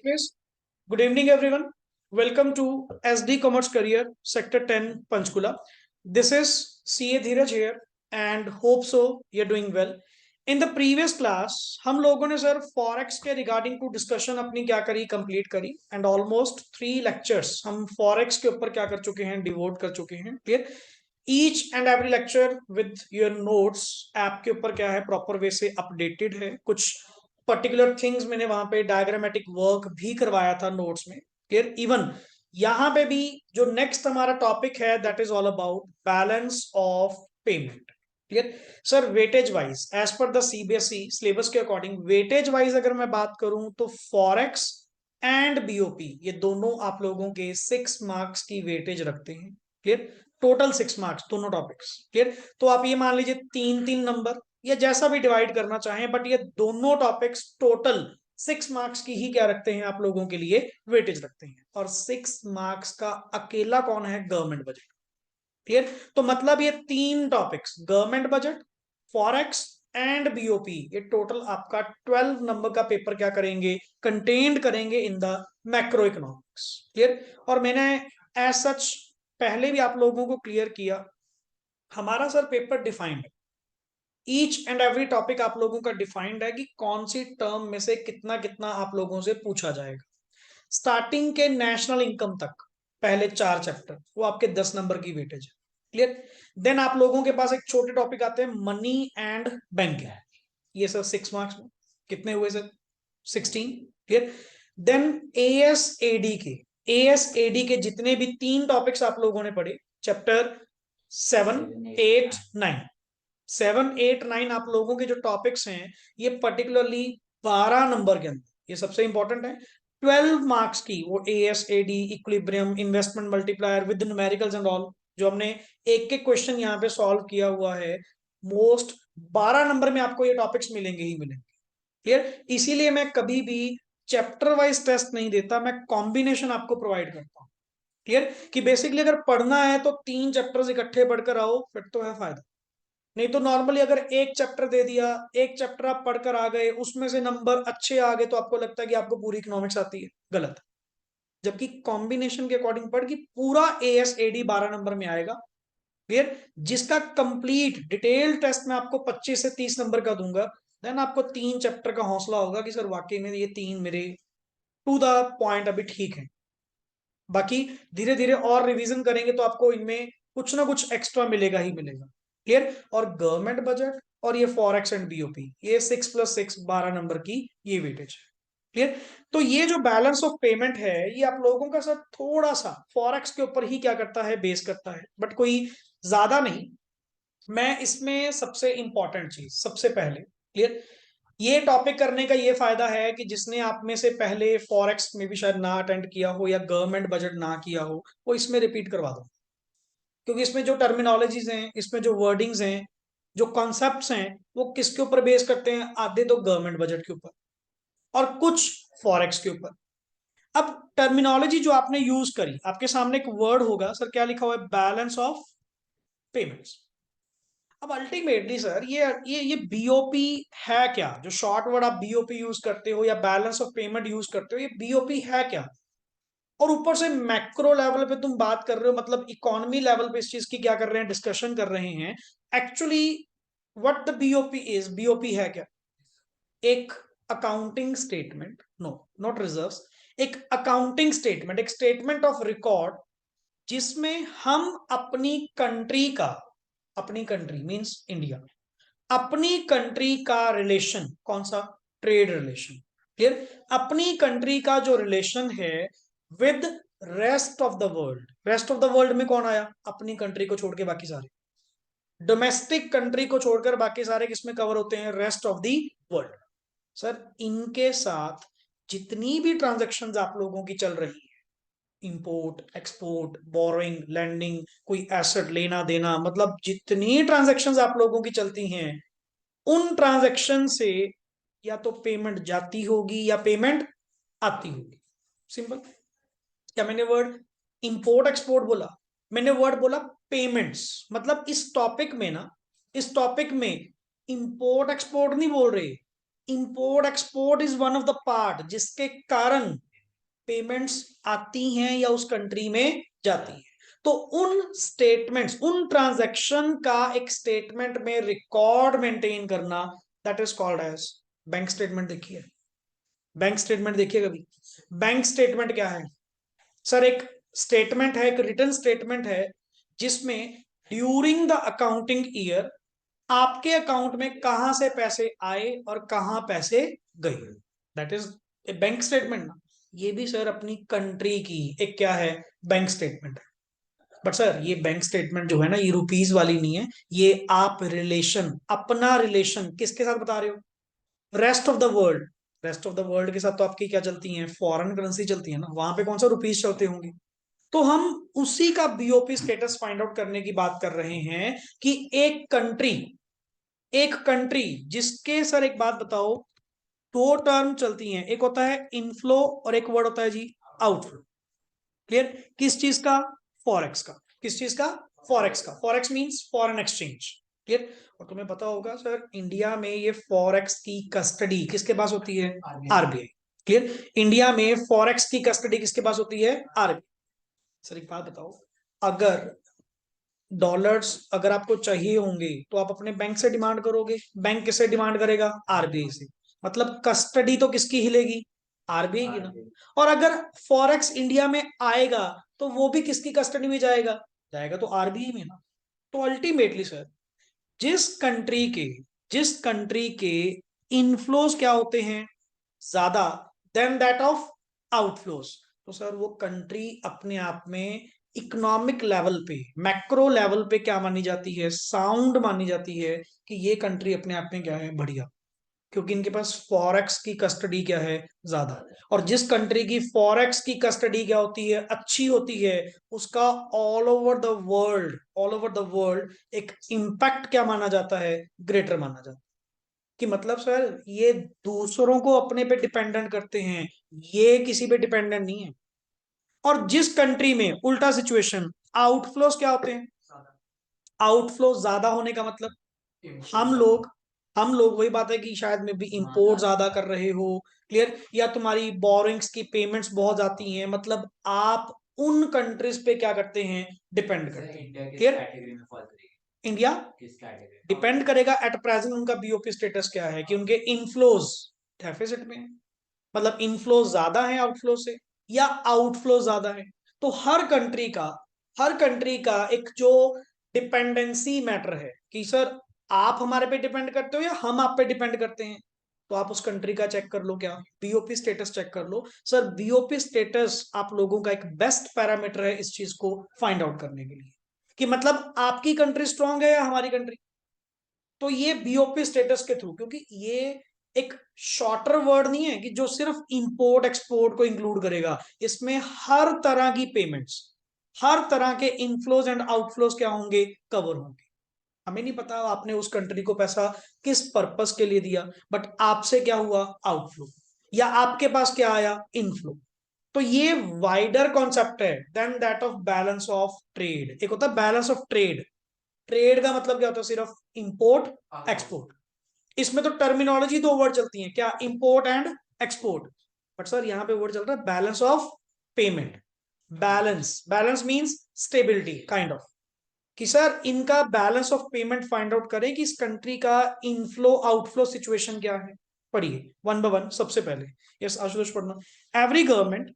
Yes. Good evening, everyone. Welcome to SD Commerce Career Sector 10 Panchkula. This is CA Dheeraj here and hope so you're doing well. In the previous class हम लोगों ने sir forex के regarding to discussion अपनी क्या करी complete करी and almost 3 lectures हम forex के ऊपर क्या कर चुके हैं डिवोट कर चुके हैं clear each and every lecture with your notes app के ऊपर क्या है प्रॉपर वे से अपडेटेड है कुछ पर्टिकुलर थिंग्स मैंने वहां पे डायग्रामेटिक वर्क भी करवाया था नोट्स में क्लियर इवन यहां पे भी जो नेक्स्ट हमारा टॉपिक है that is all about balance of payment clear sir weightage wise as per the CBSE syllabus के अकॉर्डिंग वेटेज वाइज अगर मैं बात करूं तो फॉरेक्स एंड बीओपी ये दोनों आप लोगों के 6 मार्क्स की वेटेज रखते हैं क्लियर टोटल 6 मार्क्स दोनों टॉपिक्स क्लियर तो आप ये मान लीजिए 3 3 नंबर या जैसा भी डिवाइड करना चाहें बट ये दोनों टॉपिक्स टोटल 6 मार्क्स की ही क्या रखते हैं आप लोगों के लिए वेटेज रखते हैं और 6 मार्क्स का अकेला कौन है गवर्नमेंट बजट क्लियर तो मतलब ये 3 topics government budget forex and BOP ये टोटल आपका 12 नंबर का पेपर क्या करेंगे कंटेन्ड करेंगे in the macro economics clear और मैंने एज सच पहले भी आप लोगों को क्लियर किया हमारा सर पेपर डिफाइंड है ईच एंड एवरी टॉपिक आप लोगों का डिफाइंड है कि कौन सी टर्म में से कितना कितना आप लोगों से पूछा जाएगा स्टार्टिंग के नेशनल इनकम तक पहले 4 चैप्टर वो आपके 10 नंबर की वेटेज है क्लियर देन आप लोगों के पास एक छोटे टॉपिक आते हैं मनी एंड बैंक है ये सर 6 मार्क्स में कितने हुए सर 16 क्लियर देन एएसएडी के जितने भी 3 टॉपिक्स आप लोगों ने पढ़े चैप्टर 7 8 9 7 8 9 आप लोगों के जो टॉपिक्स हैं ये पर्टिकुलरली 12 नंबर के अंदर ये सबसे इंपॉर्टेंट है 12 मार्क्स की वो AS AD equilibrium investment multiplier with numericals and all जो हमने एक एक क्वेश्चन यहाँ पे सॉल्व किया हुआ है मोस्ट 12 नंबर में आपको ये टॉपिक्स मिलेंगे ही मिलेंगे क्लियर इसीलिए मैं कभी भी चैप्टर वाइज टेस्ट नहीं देता मैं कॉम्बिनेशन आपको प्रोवाइड करता हूँ क्लियर कि बेसिकली अगर पढ़ना है तो 3 चैप्टर्स इकट्ठे पढ़कर आओ फिर तो है फायदा नहीं तो नॉर्मली अगर एक चैप्टर दे दिया एक चैप्टर आप पढ़कर आ गए उसमें से नंबर अच्छे आ गए तो आपको लगता है कि आपको पूरी इकोनॉमिक्स आती है गलत जबकि कॉम्बिनेशन के अकॉर्डिंग पढ़ कि पूरा एएसएडी 12 नंबर में आएगा क्लियर जिसका कंप्लीट डिटेल टेस्ट मैं आपको 25 से 30 नंबर का दूंगा देन आपको 3 चैप्टर का हौसला होगा कि सर वाकई में ये 3 मेरे टू द पॉइंट अभी ठीक है बाकी धीरे धीरे और रिवीजन करेंगे तो आपको इनमें कुछ ना कुछ एक्स्ट्रा मिलेगा ही मिलेगा क्लियर और गवर्नमेंट बजट और ये फॉरेक्स एंड बीओपी ये 6 + 6 12 नंबर की ये वेटेज है क्लियर तो ये जो बैलेंस ऑफ पेमेंट है ये आप लोगों का सर थोड़ा सा फॉरेक्स के ऊपर ही क्या करता है बेस करता है बट कोई ज्यादा नहीं मैं इसमें सबसे इंपॉर्टेंट चीज सबसे पहले क्लियर ये टॉपिक करने का ये फायदा है कि जिसने आप में से पहले फॉरेक्स में भी शायद ना अटेंड किया हो या गवर्नमेंट बजट ना किया हो वो इसमें रिपीट करवा दो क्योंकि इसमें जो टर्मिनोलॉजीज हैं इसमें जो वर्डिंग्स हैं जो कॉन्सेप्ट्स हैं वो किसके ऊपर बेस करते हैं आधे तो गवर्नमेंट बजट के ऊपर और कुछ फॉरेक्स के ऊपर अब टर्मिनोलॉजी जो आपने यूज करी आपके सामने एक वर्ड होगा सर क्या लिखा हुआ है बैलेंस ऑफ पेमेंट्स अब अल्टीमेटली सर ये बीओपी है क्या जो शॉर्ट वर्ड आप बीओपी यूज करते हो या बैलेंस ऑफ पेमेंट यूज करते हो ये बीओपी है क्या और ऊपर से मैक्रो लेवल पे तुम बात कर रहे हो मतलब इकोनॉमी लेवल पे इस चीज की क्या कर रहे हैं डिस्कशन कर रहे हैं actually what the BOP is BOP है क्या एक accounting statement no not reserves एक अकाउंटिंग स्टेटमेंट एक स्टेटमेंट ऑफ रिकॉर्ड जिसमें हम अपनी कंट्री मींस इंडिया अपनी कंट्री का रिलेशन कौन सा ट्रेड रिलेशन क्लियर अपनी कंट्री का जो रिलेशन है with rest of the world में कौन आया अपनी कंट्री को छोड़ के बाकी सारे डोमेस्टिक कंट्री को छोड़कर बाकी सारे किसमें कवर होते हैं rest of the world sir इनके साथ जितनी भी ट्रांजेक्शन आप लोगों की चल रही है इंपोर्ट एक्सपोर्ट बोरोइंग लैंडिंग कोई एसेट लेना देना मतलब जितनी ट्रांजेक्शन आप लोगों की चलती हैं उन ट्रांजेक्शन से या तो पेमेंट जाती होगी या पेमेंट आती होगी सिंपल क्या मैंने वर्ड इंपोर्ट एक्सपोर्ट बोला मैंने वर्ड बोला पेमेंट्स मतलब इस टॉपिक में इंपोर्ट एक्सपोर्ट नहीं बोल रहे import export is one of the part जिसके कारण पेमेंट्स आती हैं या उस कंट्री में जाती हैं। तो उन स्टेटमेंट्स, उन ट्रांजैक्शन का एक स्टेटमेंट में रिकॉर्ड मेंटेन करना, that is called as bank statement. देखिए बैंक स्टेटमेंट, देखिए कभी बैंक स्टेटमेंट क्या है सर? एक स्टेटमेंट है, एक रिटन स्टेटमेंट है जिसमें ड्यूरिंग द अकाउंटिंग ईयर आपके अकाउंट में कहां से पैसे आए और कहां पैसे गए, that is a bank statement ना। ये भी सर अपनी कंट्री की एक क्या है, बैंक स्टेटमेंट है। बट सर ये बैंक स्टेटमेंट जो है ना, ये रुपीज वाली नहीं है, ये आप रिलेशन, अपना रिलेशन किसके साथ बता रहे हो? Rest of the world. Rest of the world के साथ तो आपकी क्या चलती है, फॉरेन करेंसी चलती है ना, वहां पे कौन सा रुपीज चलते होंगे। तो हम उसी का बीओपी स्टेटस फाइंड आउट करने की बात कर रहे हैं कि एक कंट्री जिसके सर एक बात बताओ, दो टर्म चलती हैं, एक होता है इनफ्लो और एक वर्ड होता है जी आउटफ्लो। क्लियर? किस चीज का? फॉरेक्स का। किस चीज का? फॉरेक्स का। Forex means foreign exchange. Clear? और तुम्हें पता होगा सर, इंडिया में ये फॉरेक्स की कस्टडी किसके पास होती है? आरबीआई। क्लियर? इंडिया में फॉरेक्स की कस्टडी किसके पास होती है? आरबीआई। सर एक बात बताओ, अगर डॉलर्स अगर आपको चाहिए होंगे तो आप अपने बैंक से डिमांड करोगे, बैंक किससे डिमांड करेगा? आरबीआई से। मतलब कस्टडी तो किसकी हिलेगी? आरबीआई की ना। और अगर फॉरेक्स इंडिया में आएगा तो वो भी किसकी कस्टडी में जाएगा? जाएगा तो आरबीआई में ना। तो अल्टीमेटली सर, जिस कंट्री के जिस कंट्री के इनफ्लोज क्या होते हैं, ज्यादा देन दैट ऑफ आउटफ्लोज, तो सर वो कंट्री अपने आप में इकोनॉमिक लेवल पे, मैक्रो लेवल पे क्या मानी जाती है? साउंड मानी जाती है कि ये कंट्री अपने आप में क्या है? बढ़िया। क्योंकि इनके पास फॉरेक्स की कस्टडी क्या है? ज्यादा। और जिस कंट्री की फॉरेक्स की कस्टडी क्या होती है? अच्छी होती है, उसका ऑल ओवर द वर्ल्ड एक इम्पैक्ट क्या माना जाता है? ग्रेटर माना जाता है। कि मतलब सर ये दूसरों को अपने पे डिपेंडेंट करते हैं, ये किसी पे डिपेंडेंट नहीं है। और जिस कंट्री में उल्टा सिचुएशन, आउटफ्लोज क्या होते हैं? आउटफ्लो ज्यादा होने का मतलब, हम लोग हम लोग वही बात है कि शायद में भी इंपोर्ट ज्यादा कर रहे हो। क्लियर? या तुम्हारी बोरिंग्स की पेमेंट्स बहुत आती हैं, मतलब आप उन कंट्रीज पे क्या करते हैं? डिपेंड करते हैं। क्लियर? इंडिया डिपेंड करेगा एट प्रेजेंट, उनका बीओपी स्टेटस क्या है, कि उनके इनफ्लोज डेफिसिट में है, मतलब इनफ्लो ज्यादा है आउटफ्लो से, या आउटफ्लो ज्यादा है। तो हर कंट्री का एक जो डिपेंडेंसी मैटर है कि सर आप हमारे पे डिपेंड करते हो या हम आप पे डिपेंड करते हैं, तो आप उस कंट्री का चेक कर लो, क्या बीओपी स्टेटस चेक कर लो। सर बीओपी स्टेटस आप लोगों का एक बेस्ट पैरामीटर है इस चीज को फाइंड आउट करने के लिए, कि मतलब आपकी कंट्री स्ट्रांग है या हमारी कंट्री। तो ये बीओपी स्टेटस के थ्रू, क्योंकि ये एक शॉर्टर वर्ड नहीं है कि जो सिर्फ इंपोर्ट एक्सपोर्ट को इंक्लूड करेगा, इसमें हर तरह की पेमेंट्स, हर तरह के इनफ्लोज एंड आउटफ्लोज क्या होंगे? कवर होंगे। हमें नहीं पता आपने उस कंट्री को पैसा किस पर्पस के लिए दिया, बट आपसे क्या हुआ? आउटफ्लो। या आपके पास क्या आया? इनफ्लो। तो ये वाइडर कॉन्सेप्ट है than that of balance of trade. एक होता है बैलेंस ऑफ ट्रेड। ट्रेड का मतलब क्या होता है? सिर्फ इंपोर्ट एक्सपोर्ट। इसमें तो टर्मिनोलॉजी दो वर्ड चलती हैं, क्या? Import and export. But sir यहाँ पे वर्ड चल रहा है balance of payment. Balance means stability kind of, कि सर इनका balance of payment find out करें कि इस कंट्री का इनफ्लो आउटफ्लो सिचुएशन क्या है। पढ़िए वन बाय वन। सबसे पहले यस आशुतोष पढ़ना। Every government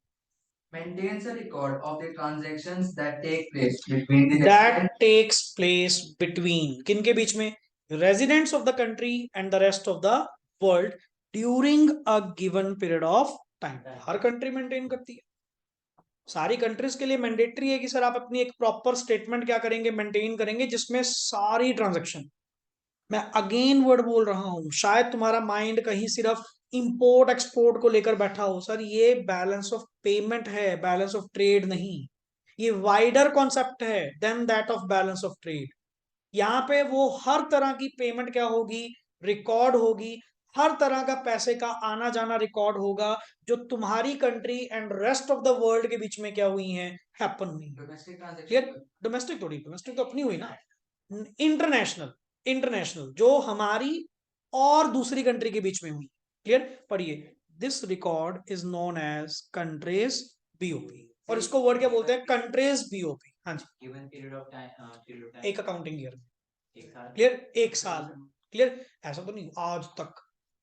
maintains a record of the transactions that take place between the that takes place between किन के बीच में? residents of the country and the rest of the world during a given period of time। Her country maintain करती है, सारी countries के लिए mandatory है कि सर आप अपनी एक प्रॉपर स्टेटमेंट क्या करेंगे? मेंटेन करेंगे, जिसमें सारी ट्रांजेक्शन। मैं अगेन वर्ड बोल रहा हूं, शायद तुम्हारा माइंड कहीं सिर्फ इंपोर्ट एक्सपोर्ट को लेकर बैठा हो, सर ये बैलेंस ऑफ पेमेंट है, बैलेंस ऑफ ट्रेड नहीं। ये वाइडर कॉन्सेप्ट है than that of balance of trade. यहाँ पे वो हर तरह की पेमेंट क्या होगी? रिकॉर्ड होगी। हर तरह का पैसे का आना जाना रिकॉर्ड होगा, जो तुम्हारी country and rest of the world के बीच में क्या हुई है? हैपन हुई। क्लियर? डोमेस्टिक थोड़ी, डोमेस्टिक तो अपनी हुई ना। इंटरनेशनल, इंटरनेशनल जो हमारी और दूसरी कंट्री के बीच में हुई। क्लियर? पढ़िए। This record is known as country's BOP, और इसको वर्ड क्या बोलते हैं? Country's BOP. हाँ जी, गिवन पीरियड ऑफ टाइम, एक अकाउंटिंग ईयर, एक साल, क्लियर, एक साल, क्लियर। ऐसा तो नहीं आज तक,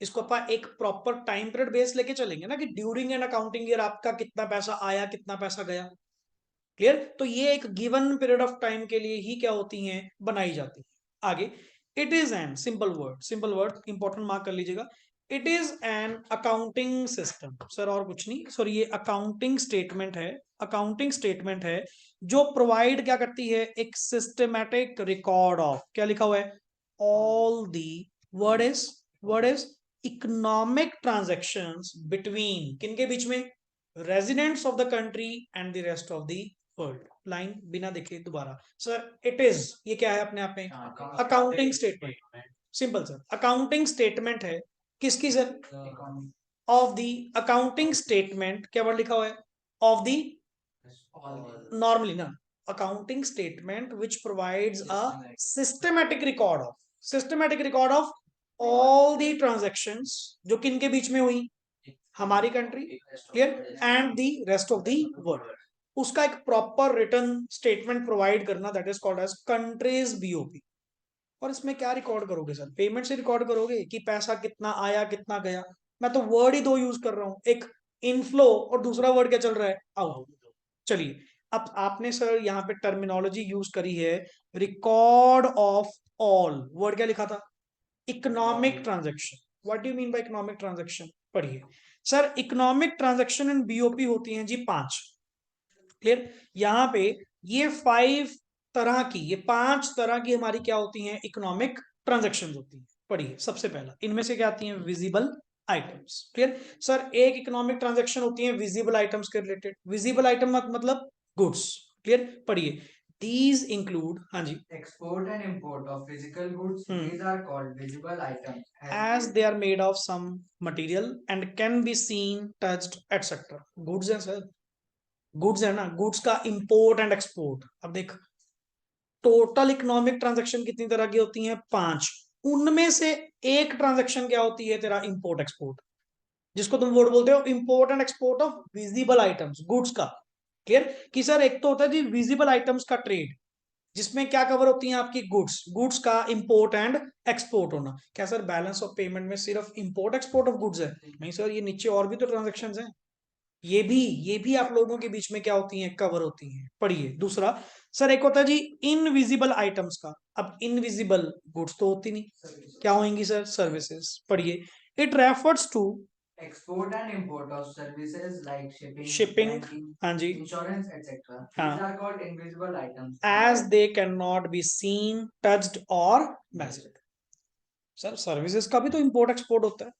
इसको अपन एक प्रॉपर टाइम पीरियड बेस लेके चलेंगे ना, कि ड्यूरिंग एन अकाउंटिंग ईयर आपका कितना पैसा आया, कितना पैसा गया, क्लियर। तो ये एक गिवन पीरियड ऑफ टाइम के लिए ही क्या होती हैं, बनाई जाती है। आगे, it is an simple word, simple word important mark कर लीजिएगा। It is an accounting system, sir और कुछ नहीं सर, ये अकाउंटिंग स्टेटमेंट है, अकाउंटिंग स्टेटमेंट है जो प्रोवाइड क्या करती है, एक सिस्टमैटिक रिकॉर्ड ऑफ, क्या लिखा हुआ है, all the, word is economic transactions between, किन के बीच में, residents of the country and the rest of the world. Line बिना देखे दोबारा, सर इट इज, ये क्या है अपने आप में, accounting statement, simple sir, accounting statement है, किसकी sir, of the, accounting statement, क्या वर्ड लिखा हुआ है, ऑफ द, नॉर्मली ना, accounting statement which provides a systematic record of, systematic record of all the transactions, जो किन के बीच में हुई, हमारी country, clear, and the rest of the world, उसका एक प्रॉपर रिटन स्टेटमेंट प्रोवाइड करना, that is called as country's BOP. और इसमें क्या रिकॉर्ड करोगे सर, पेमेंट से रिकॉर्ड करोगे कि पैसा कितना आया कितना गया? मैं तो वर्ड ही दो यूज कर रहा हूं, एक इनफ्लो और दूसरा वर्ड क्या चल रहा है, आउट। चलिए, अब आपने सर यहाँ पे टर्मिनोलॉजी यूज करी है, रिकॉर्ड ऑफ ऑल, वर्ड क्या लिखा था, economic transaction. What do you mean by economic transaction? पढ़िए sir, economic transaction in BOP होती हैं जी 5, क्लियर। यहाँ पे ये 5 तरह की, ये 5 तरह की हमारी क्या होती हैं, इकोनॉमिक ट्रांजेक्शन होती हैं। पढ़िए, सबसे पहला इनमें से क्या आती हैं, विजिबल आइटम्स, क्लियर। सर एक इकोनॉमिक ट्रांजेक्शन होती है विजिबल आइटम्स के रिलेटेड, विजिबल आइटम मतलब गुड्स, क्लियर। पढ़िए, these include, हाँ जी, export and import of physical goods. These are called visible items as they are made of some material and can be seen, touched, etc. Goods है sir, goods है ना, goods का import and export. अब देख, total economic transaction कितनी तरह की होती हैं, 5, उनमें से एक ट्रांजैक्शन क्या होती है तेरा, इंपोर्ट एक्सपोर्ट, जिसको तुम वर्ड बोलते हो import and export of visible items, goods का, क्लियर। कि सर एक तो होता है जी विजिबल आइटम्स का ट्रेड, जिसमें क्या कवर होती हैं आपकी, गुड्स, गुड्स का इंपोर्ट एंड एक्सपोर्ट होना। क्या सर बैलेंस ऑफ पेमेंट में सिर्फ इंपोर्ट एक्सपोर्ट ऑफ गुड्स है? नहीं सर, ये नीचे और भी तो ट्रांजेक्शन हैं, ये भी आप लोगों के बीच में क्या होती हैं, कवर होती हैं। पढ़िए दूसरा, सर एक होता है जी इनविजिबल आइटम्स का। अब इनविजिबल गुड्स तो होती नहीं, क्या होंगी सर, सर्विसेज। पढ़िए, it refers to export and import of services like shipping, banking, हाँ जी, insurance, etc. हाँ, These are called invisible items. As they can not be seen, touched और मेजर्ड। सर सर्विसेज का भी तो इंपोर्ट एक्सपोर्ट होता है,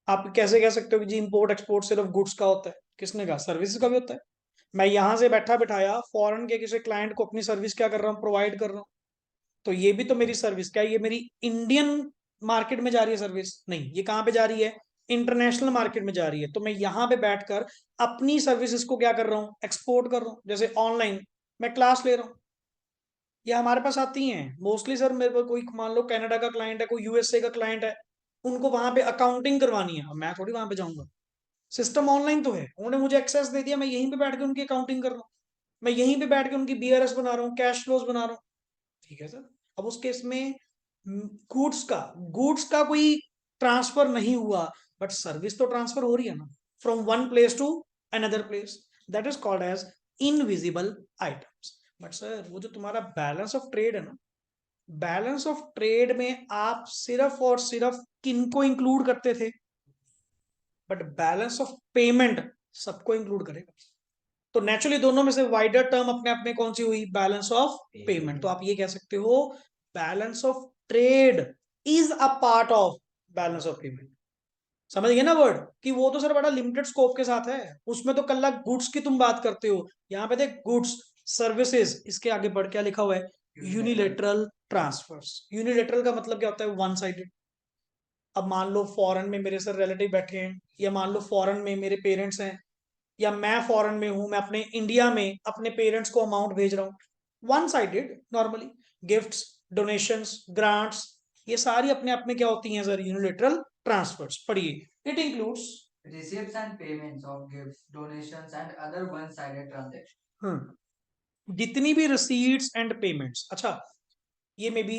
आप कैसे कह सकते हो कि जी इंपोर्ट एक्सपोर्ट सिर्फ गुड्स का होता है? किसने कहा, सर्विसेज का भी होता है। मैं यहां से बैठा बिठाया फॉरेन के किसी क्लाइंट को अपनी सर्विस क्या कर रहा हूँ, प्रोवाइड कर रहा हूँ, तो ये भी तो मेरी सर्विस, क्या ये मेरी इंडियन मार्केट में जा रही है सर्विस? नहीं, ये कहाँ पे जा रही है, इंटरनेशनल मार्केट में जा रही है। तो मैं यहाँ पे बैठकर अपनी सर्विसेज को क्या कर रहा हूँ, एक्सपोर्ट कर रहा हूँ। जैसे ऑनलाइन मैं क्लास ले रहा हूँ, ये हमारे पास आती हैं मोस्टली सर, मेरे पास कोई मान लो कनाडा का क्लाइंट है, कोई यूएसए का क्लाइंट है, उनको वहां पे अकाउंटिंग करवानी है, अब मैं थोड़ी वहां पे जाऊंगा, सिस्टम ऑनलाइन तो है, उन्होंने मुझे एक्सेस दे दिया, मैं यहीं पे बैठ के उनकी अकाउंटिंग कर रहा हूँ, मैं यहीं पे बैठ के उनकी बीआरएस बना रहा हूँ, कैश फ्लोज बना रहा हूँ, ठीक है सर। अब उस केस में गुड्स का कोई ट्रांसफर नहीं हुआ, बट सर्विस तो ट्रांसफर हो रही है ना, from one place to another place, that is called as invisible items. But sir वो जो तुम्हारा बैलेंस ऑफ ट्रेड है ना, बैलेंस ऑफ ट्रेड में आप सिर्फ और सिर्फ किनको इंक्लूड करते थे, बट बैलेंस ऑफ पेमेंट सबको इंक्लूड करेगा। तो नेचुरली दोनों में से वाइडर टर्म अपने आप में कौन सी हुई, बैलेंस ऑफ पेमेंट। तो आप ये कह सकते हो balance of trade is a part of balance of payment. समझ गए ना वर्ड, कि वो तो सर बड़ा लिमिटेड स्कोप के साथ है, उसमें तो कल गुड्स की तुम बात करते हो, यहाँ पे देख गुड्स, सर्विसेज, इसके आगे बढ़ क्या लिखा हुआ है, यूनिलेटरल ट्रांसफर्स। यूनिलेटरल का मतलब क्या होता है, वन साइडेड। अब मान लो फॉरेन में मेरे सर रिलेटिव बैठे हैं, या मान लो फॉरेन में मेरे पेरेंट्स हैं, या मैं फॉरेन में हूं, मैं अपने इंडिया में अपने पेरेंट्स को अमाउंट भेज रहा हूँ, one sided normally, gifts, donations, grants, ये सारी अपने आप में क्या होती हैं सर, यूनिलेटरल ट्रांसफर्स। पढ़िए, it includes, Receipts and payments of gifts, donations, and other one-sided transactions. जितनी भी रिसीट्स एंड पेमेंट्स, अच्छा ये मे बी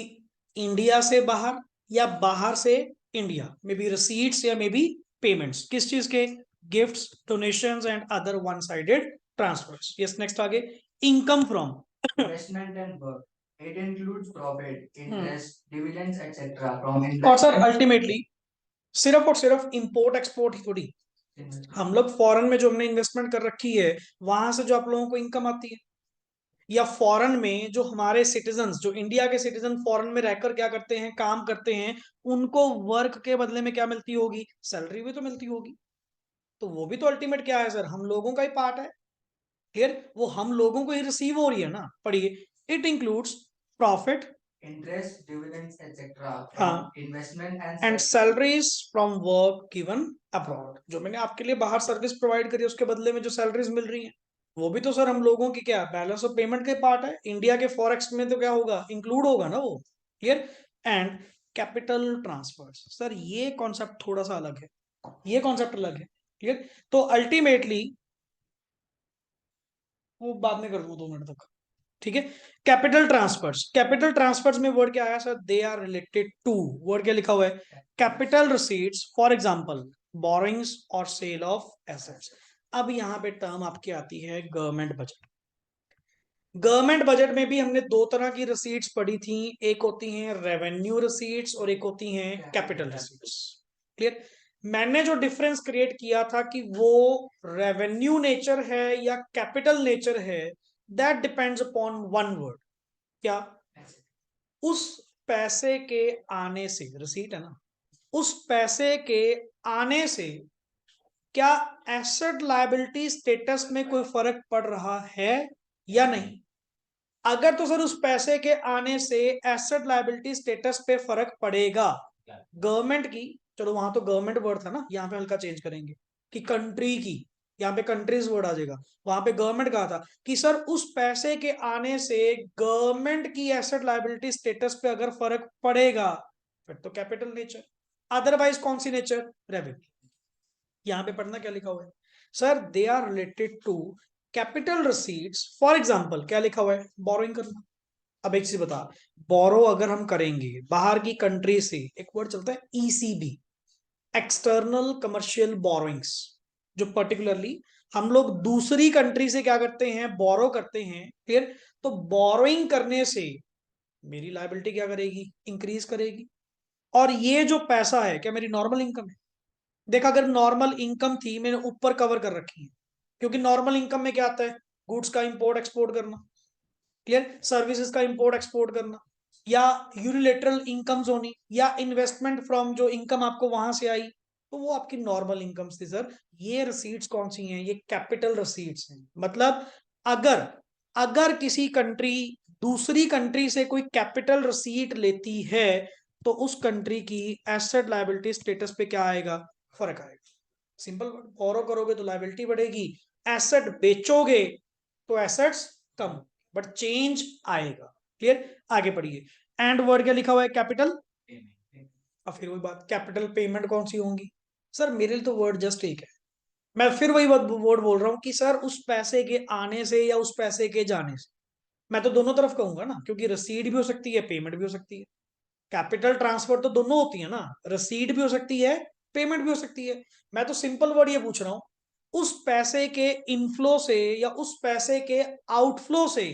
इंडिया से बाहर या बाहर से इंडिया, मे बी रिसीट्स या मे बी पेमेंट्स, किस चीज के? Gifts, donations and other one sided transfers. Yes, next आगे, income from Investment and work. It includes profit, interest, dividends, etc. from और investment. सर अल्टीमेटली सिर्फ और सिर्फ import export ही थोड़ी, हम लोग फॉरेन में जो हमने इन्वेस्टमेंट कर रखी है वहां से जो आप लोगों को इनकम आती है, या फॉरेन में जो हमारे सिटीजन, जो इंडिया के सिटीजन फॉरेन में रहकर क्या करते हैं, काम करते हैं, उनको वर्क के बदले में क्या मिलती होगी? सैलरी भी तो मिलती होगी। तो वो भी तो अल्टीमेट क्या है सर? हम लोगों का ही पार्ट है। क्लियर? वो हम लोगों को ही रिसीव हो रही है ना। पढ़िए, it includes profit, interest, dividends, etc. हाँ, from investment and salaries from work given abroad. जो मैंने आपके लिए बाहर सर्विस प्रोवाइड करी है उसके बदले में जो सैलरीज मिल रही हैं, वो भी तो सर हम लोगों की क्या बैलेंस ऑफ पेमेंट के पार्ट है। इंडिया के फॉरेक्स में तो क्या होगा? इंक्लूड होगा ना वो। Clear? And capital transfers, sir ये कॉन्सेप्ट थोड़ा सा अलग है, ये कॉन्सेप्ट अलग है। क्लियर? तो अल्टीमेटली वो बाद में कर दूं 2 मिनट तक, ठीक है। कैपिटल ट्रांसफर्स, कैपिटल ट्रांसफर्स में वर्ड क्या आया sir? They are related to, word क्या लिखा हुआ है? Capital receipts, for example borrowings और सेल ऑफ एसेट्स। अब यहां पे टर्म आपकी आती है गवर्नमेंट बजट। गवर्नमेंट बजट में भी हमने दो तरह की रिसीट्स पढ़ी थी, एक होती हैं रेवेन्यू रिसीट्स और एक होती हैं कैपिटल रिसीट्स। क्लियर? मैंने जो डिफरेंस क्रिएट किया था कि वो रेवेन्यू नेचर है या कैपिटल नेचर है, that depends upon one word, क्या? उस पैसे के आने से, रिसीट है ना, उस पैसे के आने से क्या एसेट लायबिलिटी स्टेटस में कोई फर्क पड़ रहा है या नहीं? अगर तो सर उस पैसे के आने से एसेट लायबिलिटी स्टेटस पे फर्क पड़ेगा गवर्नमेंट की, चलो वहां तो गवर्नमेंट वर्ड था ना, यहाँ पे हल्का चेंज करेंगे कि कंट्री की, यहाँ पे कंट्रीज वर्ड आ जाएगा। वहां पे गवर्नमेंट कहा था कि सर उस पैसे के आने से गवर्नमेंट की एसेट लायबिलिटी स्टेटस पे अगर फर्क पड़ेगा फिर तो कैपिटल नेचर, अदरवाइज कौन सी नेचर? रेवेन्यू। यहाँ पे पढ़ना क्या लिखा हुआ है sir? They are related to capital receipts. For example क्या लिखा हुआ है? बोरोइंग करना। अब एक चीज बता, बोरो अगर हम करेंगे बाहर की कंट्री से, एक वर्ड चलता है ईसीबी, एक्सटर्नल कमर्शियल बोरोइंग्स, जो पर्टिकुलरली हम लोग दूसरी कंट्री से क्या करते हैं? बोरो करते हैं। क्लियर? तो बोरोइंग करने से मेरी लायबिलिटी क्या करेगी? इंक्रीज करेगी। और ये जो पैसा है क्या मेरी नॉर्मल इनकम है? देखा, अगर नॉर्मल इनकम थी मैंने ऊपर कवर कर रखी है, क्योंकि नॉर्मल इनकम में क्या आता है? गुड्स का इंपोर्ट एक्सपोर्ट करना, क्लियर, सर्विसेज का इंपोर्ट एक्सपोर्ट करना, या यूनिलेटरल इनकम्स होनी, या इन्वेस्टमेंट फ्रॉम जो इनकम आपको वहां से आई, तो वो आपकी नॉर्मल इनकम्स थी सर। ये रिसीट्स कौन सी हैं? ये कैपिटल रिसीट्स हैं। मतलब अगर अगर किसी कंट्री दूसरी कंट्री से कोई कैपिटल रिसीट लेती है तो उस कंट्री की एसेट लायबिलिटी स्टेटस पे क्या आएगा? फर्क आएगा। सिंपल वर्ड, बोरो करोगे तो लायबिलिटी बढ़ेगी, एसेट बेचोगे तो एसेट्स कम, बट चेंज आएगा। क्लियर? आगे पढ़िए, एंड वर्ड क्या लिखा हुआ है? कैपिटल। अब फिर वही बात, कैपिटल पेमेंट कौन सी होंगी? सर मेरे लिए तो वर्ड जस्ट एक है, मैं फिर वही वर्ड बोल रहा हूं कि सर उस पैसे के आने से या उस पैसे के जाने से, मैं तो दोनों तरफ कहूंगा ना, क्योंकि रसीद भी हो सकती है, पेमेंट भी हो सकती है। कैपिटल ट्रांसफर तो दोनों होती है ना, रसीद भी हो सकती है, पेमेंट भी हो सकती है। मैं तो सिंपल वर्ड ये पूछ रहा हूं, उस पैसे के इनफ्लो से या उस पैसे के आउटफ्लो से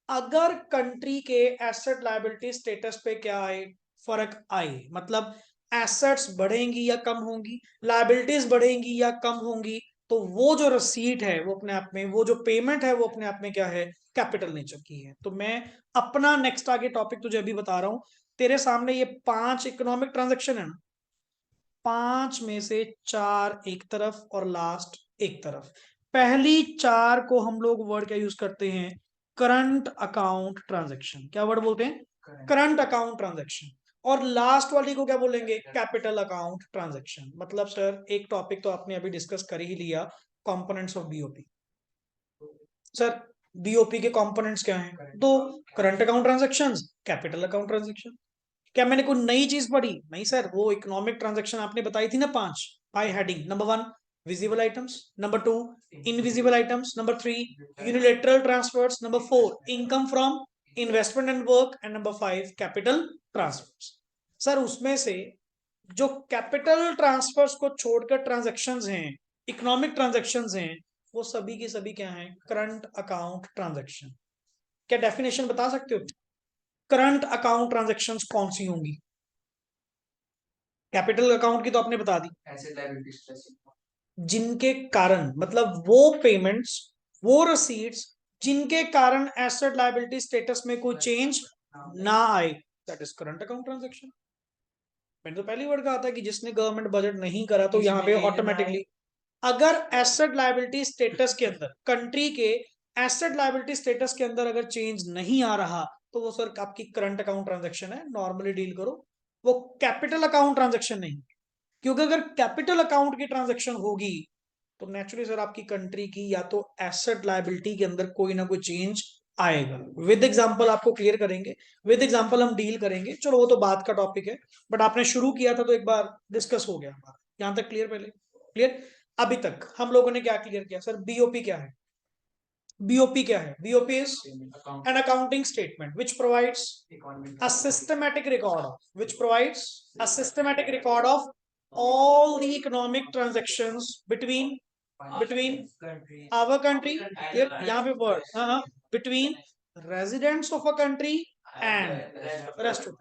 अगर कंट्री के एसेट लायबिलिटी स्टेटस पे क्या आए? फर्क आए, मतलब एसेट्स बढ़ेंगी या कम होंगी, लायबिलिटीज बढ़ेंगी या कम होंगी, तो वो जो रसीट है वो अपने आप में, वो जो पेमेंट है वो अपने आप में क्या है? कैपिटल नेचर की है। तो मैं अपना नेक्स्ट आगे टॉपिक तुझे अभी बता रहा हूं। तेरे सामने ये 5 इकोनॉमिक ट्रांजैक्शन है ना, 5 में से 4 एक तरफ और लास्ट एक तरफ। पहली 4 को हम लोग वर्ड क्या यूज करते हैं? Current account transaction. क्या वर्ड बोलते हैं? Current account transaction. और लास्ट वाली को क्या बोलेंगे? Capital account transaction. मतलब सर एक टॉपिक तो आपने अभी डिस्कस कर ही लिया, components of BOP. Sir BOP के कंपोनेंट्स क्या हैं? दो, current account transactions, capital account transaction. क्या मैंने कोई नई चीज पढ़ी? नहीं सर, वो इकोनॉमिक ट्रांजैक्शन आपने बताई थी ना 5 by heading. Number 1 visible items. Number 2, invisible items. Number 3, unilateral transfers. Number 4, income from investment and work. And number 5, capital transfers. Sir उसमें से जो कैपिटल ट्रांसफर्स को छोड़कर ट्रांजैक्शंस हैं, इकोनॉमिक ट्रांजैक्शंस हैं, वो सभी की सभी क्या हैं? Current account transaction. क्या डेफिनेशन बता सकते हो करंट अकाउंट ट्रांजैक्शंस कौन सी होंगी? कैपिटल अकाउंट की तो आपने बता दी, एसेट लायबिलिटी स्ट्रेचिंग, जिनके कारण मतलब वो पेमेंट्स, वो रसीट्स जिनके कारण एसेट लायबिलिटी स्टेटस में कोई चेंज ना आए, that is current account transaction. मैंने तो पहली वर्ड कहा था कि जिसने गवर्नमेंट बजट नहीं करा तो यहाँ पे ऑटोमेटिकली अगर एसेट लायबिलिटी स्टेटस के अंदर कंट्री के एसेट लायबिलिटी स्टेटस के अंदर अगर चेंज नहीं आ रहा तो वो सर आपकी करंट अकाउंट ट्रांजैक्शन है, नॉर्मली डील करो, वो कैपिटल अकाउंट ट्रांजैक्शन नहीं। क्योंकि अगर कैपिटल अकाउंट की ट्रांजैक्शन होगी तो नेचुरली सर आपकी कंट्री की या तो एसेट लायबिलिटी के अंदर कोई ना कोई चेंज आएगा। विद एग्जांपल आपको क्लियर करेंगे, विद एग्जांपल हम डील करेंगे, चलो वो तो बात का टॉपिक है, बट आपने शुरू किया था तो एक बार डिस्कस हो गया हमारा, यहां तक क्लियर? पहले क्लियर? अभी तक हम लोगों ने क्या क्लियर किया सर? बीओपी क्या है? बीओपी क्या है? BOP is account, an accounting statement which provides economic, a systematic record of which provides a systematic record of all the economic transactions between country, our country, यहाँ पे word, हाँ, between residents of a country and rest of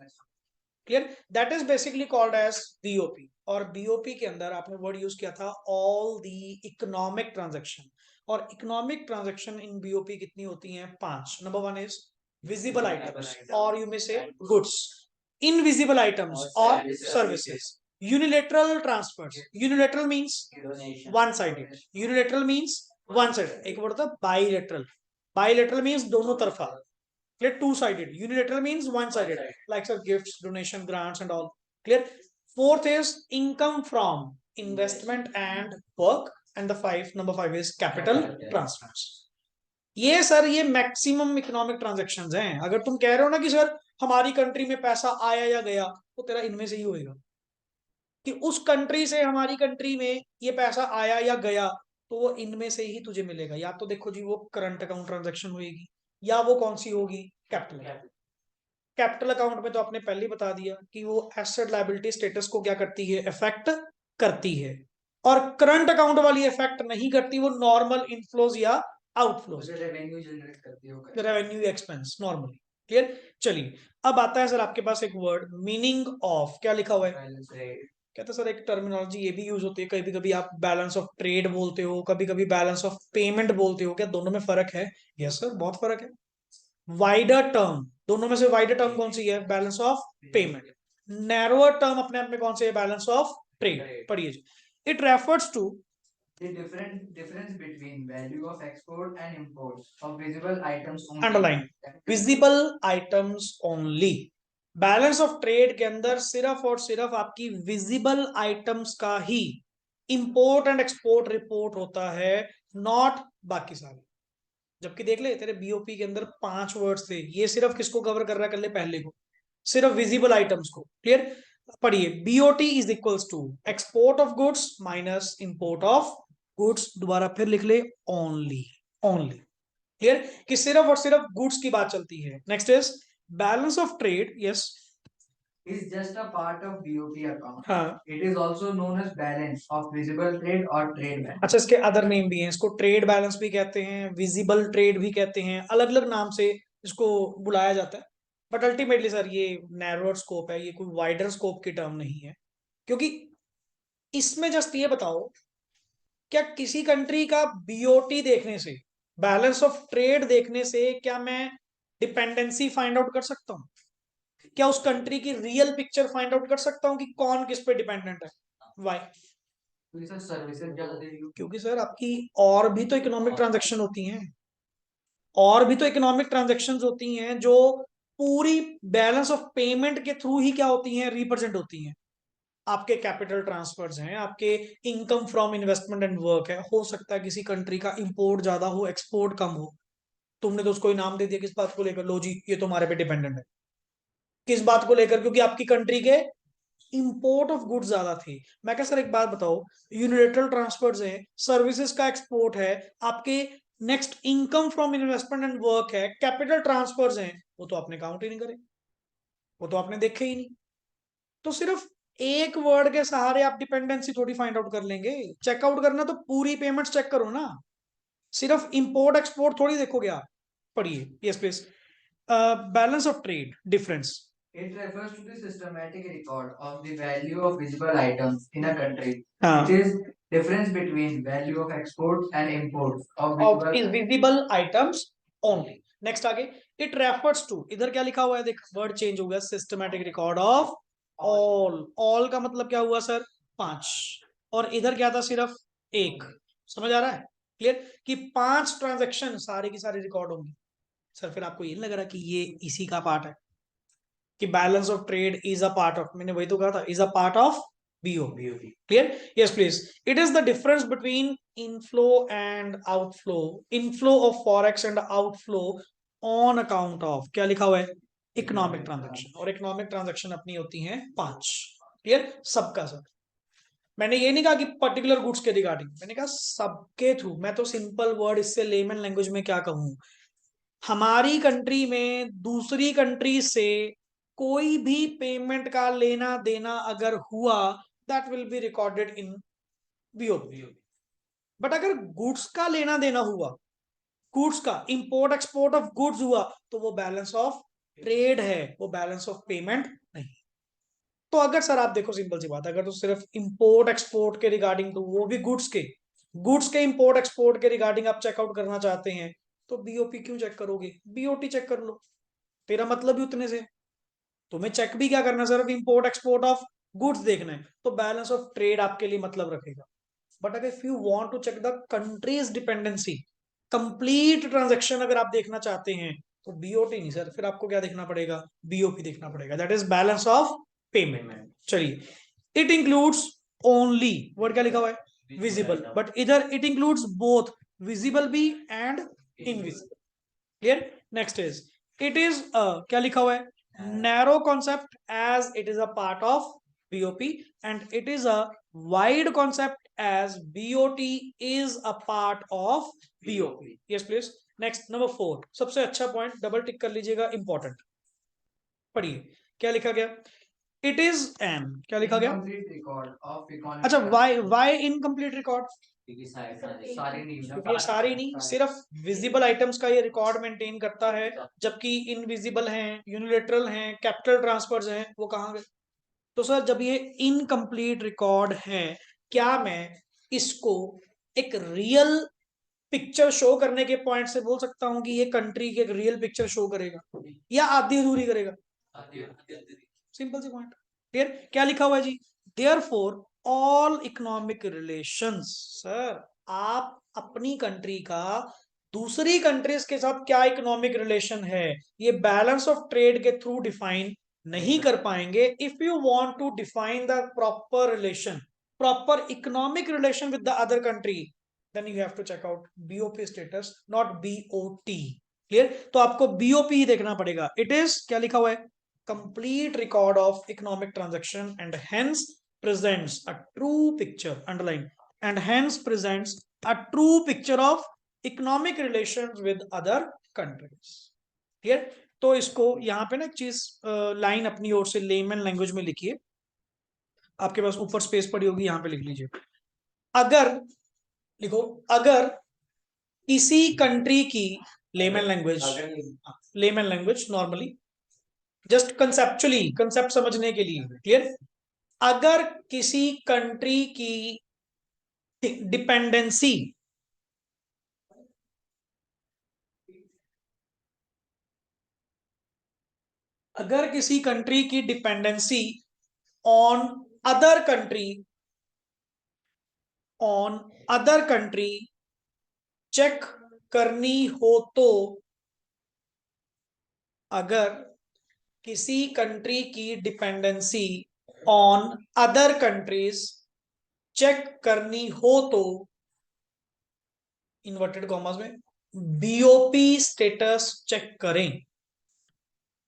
clear, that is basically called as BOP। और BOP के अंदर आपने word use किया था all the economic transaction, और इकोनॉमिक ट्रांजैक्शन इन बीओपी कितनी होती हैं? 5। नंबर 1 इज विजिबल आइटम्स और you may say goods, invisible items और services, unilateral transfers. Unilateral means one sided, unilateral means one sided. एक word था बाइलेटरल, बाइलेटरल मींस दोनों तरफा, clear? Two sided, unilateral means one sided, like sir gifts, donation, grants and all, clear? Fourth is income from investment and work, and the number 5 is capital transfers। ये sir ये maximum economic transactions हैं। अगर तुम कह रहे हो ना कि सर हमारी कंट्री में पैसा आया या गया, तो तेरा इनमें से ही होएगा कि उस कंट्री से हमारी कंट्री में ये पैसा आया या गया, तो वो इनमें से ही तुझे मिलेगा। या तो देखो जी वो करंट अकाउंट ट्रांजैक्शन होगी, या वो कौन सी होगी? कैपिटल। कैपिटल अकाउंट में तो आपने पहले ही बता दिया कि वो एसेट लायबिलिटी स्टेटस को क्या करती है? इफेक्ट करती है। और करंट अकाउंट वाली इफेक्ट नहीं करती, वो नॉर्मल इनफ्लोज या आउटफ्लोज, रेवेन्यू जनरेट करती हो, रेवेन्यू एक्सपेंस नॉर्मली। क्लियर? चलिए अब आता है सर आपके पास एक वर्ड मीनिंग ऑफ, क्या लिखा हुआ है? कहते सर एक टर्मिनोलॉजी ये भी यूज होती है, कभी कभी आप बैलेंस ऑफ ट्रेड बोलते हो, कभी कभी बैलेंस ऑफ पेमेंट बोलते हो, क्या दोनों में फर्क है? यस सर बहुत फर्क है। वाइडर टर्म, दोनों में से वाइडर टर्म कौन सी है? Balance of payment. Narrower term अपने आप में कौन सी है? Balance of trade. पढ़िए जी, it refers to the difference between value of export and imports of visible items only, underline visible items only. Balance of trade के अंदर सिर्फ और सिर्फ आपकी विजिबल आइटम्स का ही इंपोर्ट एंड एक्सपोर्ट रिपोर्ट होता है, नॉट बाकी सारे। जबकि देख ले तेरे बीओपी के अंदर 5 वर्ड्स थे, ये सिर्फ किसको कवर कर रहा है? कर ले पहले को, सिर्फ विजिबल आइटम्स को। क्लियर? पढ़िए, BOT is equals to export of goods minus import of goods, दोबारा फिर लिख ले ओनली, ओनली। क्लियर? कि सिर्फ और सिर्फ गुड्स की बात चलती है। Next is balance of trade, yes is just a part of BOP account. हाँ, It is also known as balance of visible trade or trade balance. अच्छा इसके अदर नेम भी हैं, इसको ट्रेड बैलेंस भी कहते हैं, विजिबल ट्रेड भी कहते हैं, अलग अलग नाम से इसको बुलाया जाता है। बट अल्टीमेटली सर ये नैरोअर स्कोप है, ये कोई वाइडर स्कोप की टर्म नहीं है। क्योंकि इसमें जस्ट ये बताओ, क्या किसी कंट्री का बीओटी देखने से, बैलेंस ऑफ ट्रेड देखने से, क्या मैं डिपेंडेंसी फाइंड आउट कर सकता हूँ? क्या उस कंट्री की रियल पिक्चर फाइंड आउट कर सकता हूँ कि कौन किस पे डिपेंडेंट है? वाई? सर्विसेज ज्यादा दे रही हो, क्योंकि सर आपकी और भी तो इकोनॉमिक ट्रांजैक्शन होती हैं, और भी तो इकोनॉमिक ट्रांजैक्शंस होती हैं जो पूरी बैलेंस ऑफ पेमेंट के थ्रू ही क्या होती हैं? रिप्रेजेंट होती हैं। आपके कैपिटल ट्रांसफर्स हैं, आपके income from investment and work है। हो सकता है किसी कंट्री का इंपोर्ट ज्यादा हो, एक्सपोर्ट कम हो, तुमने तो उसको इनाम दे दिया किस बात को लेकर? लो जी ये तुम्हारे पे डिपेंडेंट है। किस बात को लेकर? क्योंकि आपकी कंट्री के इंपोर्ट ऑफ गुड्स ज्यादा थे। मैं क्या सर एक बात बताओ, यूनिलेटरल ट्रांसफर्स है, सर्विसेज का एक्सपोर्ट है, आपके next income from investment and work है, कैपिटल ट्रांसफर्स हैं, वो तो आपने काउंट ही नहीं करे, वो तो आपने देखे ही नहीं। तो सिर्फ एक वर्ड के सहारे आप डिपेंडेंसी थोड़ी फाइंड आउट कर लेंगे। चेकआउट करना तो पूरी पेमेंट्स चेक करो ना, सिर्फ इंपोर्ट एक्सपोर्ट थोड़ी देखोगे आप। पढ़िए, yes please. Balance of trade difference. It refers to the systematic record of the value of visible items in a country. हाँ, It is difference between value of exports and imports of of visible. visible items only। Next आगे, it refers to, इधर क्या लिखा हुआ है देख, word change हो गया, systematic record of all. All का मतलब क्या हुआ सर, 5, और इधर क्या था, सिर्फ 1। समझ आ रहा है, क्लियर, कि 5 ट्रांजेक्शन सारे की सारी रिकॉर्ड होंगी। सर फिर आपको ये नहीं लग रहा कि ये इसी का पार्ट है, कि balance of trade is a part of, मैंने वही तो कहा था, is a part of BO। Clear, yes please. It is the difference between inflow and outflow, inflow of forex and outflow on account of, क्या लिखा हुआ है, economic transaction. और इकोनॉमिक ट्रांजैक्शन अपनी होती हैं 5। क्लियर, सबका सब। मैंने ये नहीं कहा कि पर्टिकुलर गुड्स के रिगार्डिंग, मैंने कहा सबके थ्रू। मैं तो सिंपल वर्ड, इससे लेमन लैंग्वेज में क्या कहूं, हमारी कंट्री में दूसरी कंट्री से कोई भी पेमेंट का लेना देना अगर हुआ, that will be recorded in BOP। But अगर गुड्स का लेना देना हुआ, गुड्स का इंपोर्ट एक्सपोर्ट ऑफ गुड्स हुआ, तो वो बैलेंस ऑफ ट्रेड है, वो बैलेंस ऑफ पेमेंट नहीं। तो अगर सर आप देखो, सिंपल सी बात है, अगर तो सिर्फ इंपोर्ट एक्सपोर्ट के रिगार्डिंग, तो वो भी गुड्स के इंपोर्ट एक्सपोर्ट के रिगार्डिंग आप चेकआउट करना चाहते हैं, तो BOP क्यों चेक करोगे, BOT चेक कर लो, तेरा मतलब ही उतने से। तुम्हें चेक भी क्या करना है, सिर्फ इंपोर्ट एक्सपोर्ट ऑफ गुड्स देखना है, तो बैलेंस ऑफ ट्रेड आपके लिए मतलब रखेगा। बट अगर if you want to check the country's dependency, complete transaction अगर आप देखना चाहते हैं, तो BOT नहीं सर, फिर आपको क्या देखना पड़ेगा, BOP देखना पड़ेगा, that is balance of payment. चलिए, इट इंक्लूड्स ओनली, वर्ड क्या लिखा हुआ है, विजिबल, बट इधर इट इंक्लूड्स बोथ विजिबल भी and invisible. Clear, next is, it is क्या लिखा हुआ है, narrow concept as it is a part of BOP, and it is a wide concept as BOT is a part of BOP। yes please। next number 4, सबसे अच्छा point, double tick कर लीजिएगा, important. पढ़िए, क्या लिखा गया, इट इज एन, क्या लिखा गया, Incomplete record of economic. अच्छा, वाई इनकम्प्लीट रिकॉर्ड, क्योंकि सारे सारे नहीं क्योंकि ये सारे नहीं, सिर्फ विजिबल आइटम्स का ये रिकॉर्ड मेंटेन करता है, जबकि इनविजिबल हैं, यूनिलेटरल हैं, कैपिटल ट्रांसफर्स हैं, वो कहाँ गए। तो सर जब ये इनकम्प्लीट रिकॉर्ड है, क्या मैं इसको एक रियल पिक्चर शो करने के पॉइंट से बोल सकता हूं कि ये कंट्री की एक रियल पिक्चर शो करेगा, या आधी अधूरी करेगा, सिंपल सी पॉइंट। क्लियर, क्या लिखा हुआ है जी, therefore all economic relations. Sir आप अपनी कंट्री का दूसरी कंट्रीज के साथ क्या इकोनॉमिक रिलेशन है, ये बैलेंस ऑफ ट्रेड के थ्रू डिफाइन नहीं कर पाएंगे। If you want to define the proper relation, proper economic relation with the other country, then you have to check out BOP status, not BOT। Clear, तो आपको BOP ही देखना पड़ेगा। It is, क्या लिखा हुआ है, complete record of economic transaction, and hence presents a true picture, underline, and hence presents a true picture of economic relations with other countries। Clear, तो इसको यहाँ पे ना एक चीज, लाइन अपनी ओर से लेमन लैंग्वेज में लिखिए, आपके पास ऊपर स्पेस पड़ी होगी, यहाँ पे लिख लीजिए। अगर, लिखो, अगर किसी कंट्री की, layman language, layman language normally, just conceptually, concept समझने के लिए, क्लियर, अगर किसी कंट्री की डिपेंडेंसी अगर किसी कंट्री की dependency on other country, on other country check करनी हो, तो अगर किसी कंट्री की dependency on other countries check करनी हो, तो इन्वर्टेड कॉमर्स में BOP स्टेटस चेक करें,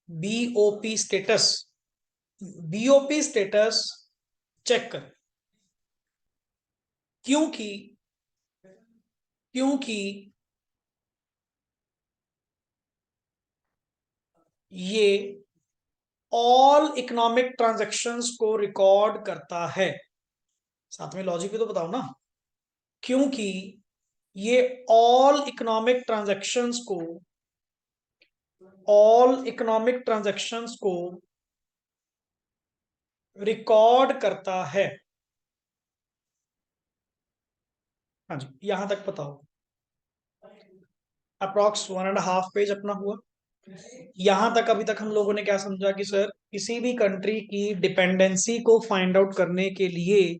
BOP status. BOP status check कर, क्योंकि क्योंकि ये ऑल इकोनॉमिक ट्रांजैक्शंस को रिकॉर्ड करता है। साथ में लॉजिक भी तो बताओ ना। क्योंकि ये ऑल इकोनॉमिक ट्रांजैक्शंस को रिकॉर्ड करता है। हाँ जी, यहां तक बताओ। अप्रॉक्स 1.5 पेज अपना हुआ। यहां तक अभी तक हम लोगों ने क्या समझा कि सर किसी भी कंट्री की डिपेंडेंसी को फाइंड आउट करने के लिए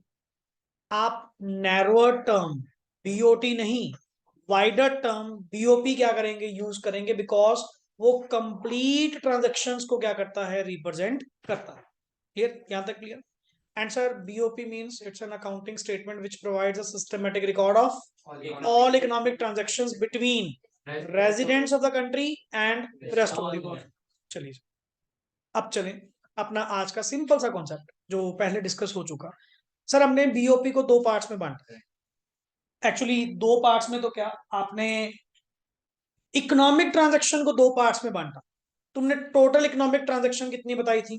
आप नैरोअर टर्म बीओटी नहीं, वाइडर टर्म बीओपी क्या करेंगे, यूज करेंगे, बिकॉज वो कंप्लीट ट्रांजेक्शन्स को क्या करता है, रिप्रेजेंट करता है। क्लियर, यहां तक clear? And sir, BOP means it's an accounting statement which provides a systematic record of all economic transactions between residents of the country and rest of the world. चलिए, अब चलें अपना आज का सिंपल सा कॉन्सेप्ट जो पहले डिस्कस हो चुका। सर हमने बीओपी को 2 पार्ट्स में बांटा है। एक्चुअली 2 पार्ट्स में तो क्या, आपने इकोनॉमिक ट्रांजैक्शन को 2 पार्ट्स में बांटा। तुमने टोटल इकोनॉमिक ट्रांजैक्शन कितनी बताई थी?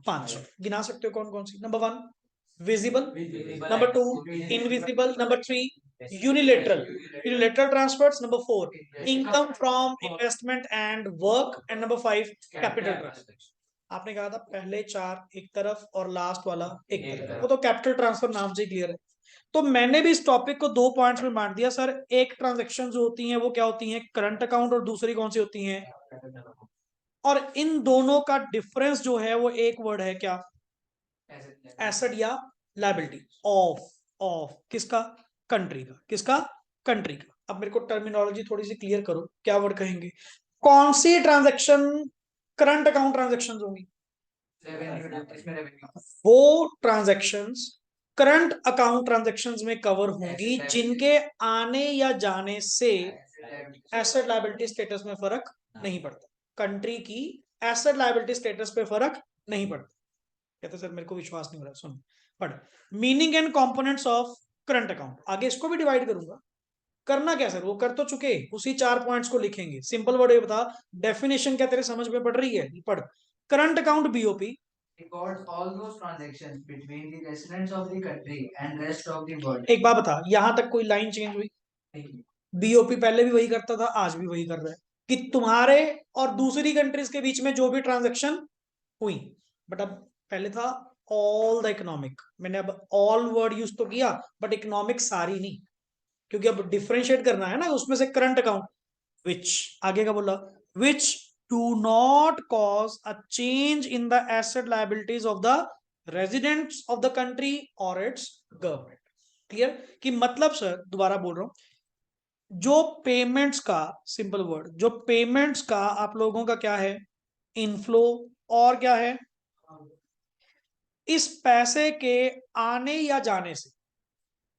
5। गिना सकते हो कौन कौन सी? Number 1 visible, number 2 invisible, number 3 unilateral transfers, number 4 income from investment and work, and number 5 capital transfer. आपने कहा था पहले 4 एक तरफ और लास्ट वाला एक तरफ, वो तो कैपिटल ट्रांसफर नाम से क्लियर है। तो मैंने भी इस टॉपिक को 2 पॉइंट्स में बांट दिया सर। एक ट्रांजेक्शन जो होती हैं वो क्या होती हैं, करंट अकाउंट, और दूसरी कौन सी होती हैं, और इन दोनों का डिफरेंस जो है वो एक वर्ड है क्या, एसेट या लायबिलिटी ऑफ किसका, कंट्री का। किसका, कंट्री का। अब मेरे को टर्मिनोलॉजी थोड़ी सी क्लियर करो, क्या वर्ड कहेंगे, कौन सी ट्रांजेक्शन करंट अकाउंट ट्रांजेक्शन होंगी? वो ट्रांजेक्शन्स करंट अकाउंट ट्रांजेक्शन्स में कवर होंगी जिनके आने या जाने से एसेट लायबिलिटी स्टेटस में फर्क नहीं पड़ता। कंट्री की एसेट लायबिलिटी स्टेटस पे फर्क नहीं पड़ता। कहते सर मेरे को विश्वास नहीं हो रहा, सुन पढ़। Meaning and components of current account, आगे इसको भी डिवाइड करूंगा। करना क्या सर, वो कर तो चुके, उसी 4 पॉइंट्स को लिखेंगे। सिंपल वर्ड ये बता, डेफिनेशन क्या तेरे समझ में पड़ रही है? पढ़। Current account BOP records all those transactions between the residents of the country and rest of the world. एक बात बता, यहां तक कोई लाइन चेंज हुई? बीओपी पहले भी वही करता था, आज भी वही कर रहा है कि तुम्हारे और दूसरी कंट्रीज के बीच में जो भी ट्रांजेक्शन हुई, बट अब पहले था ऑल द इकोनॉमिक, मैंने अब ऑल वर्ड यूज तो किया बट इकोनॉमिक सारी नहीं, क्योंकि अब डिफरेंशिएट करना है ना उसमें से करंट अकाउंट, विच आगे का बोला, which do not cause a change in the asset liabilities of the residents of the country और इट्स गवर्नमेंट। क्लियर? कि मतलब सर दोबारा बोल रहा हूं, जो पेमेंट्स का, सिंपल वर्ड, जो पेमेंट्स का आप लोगों का क्या है, इनफ्लो, और क्या है, इस पैसे के आने या जाने से,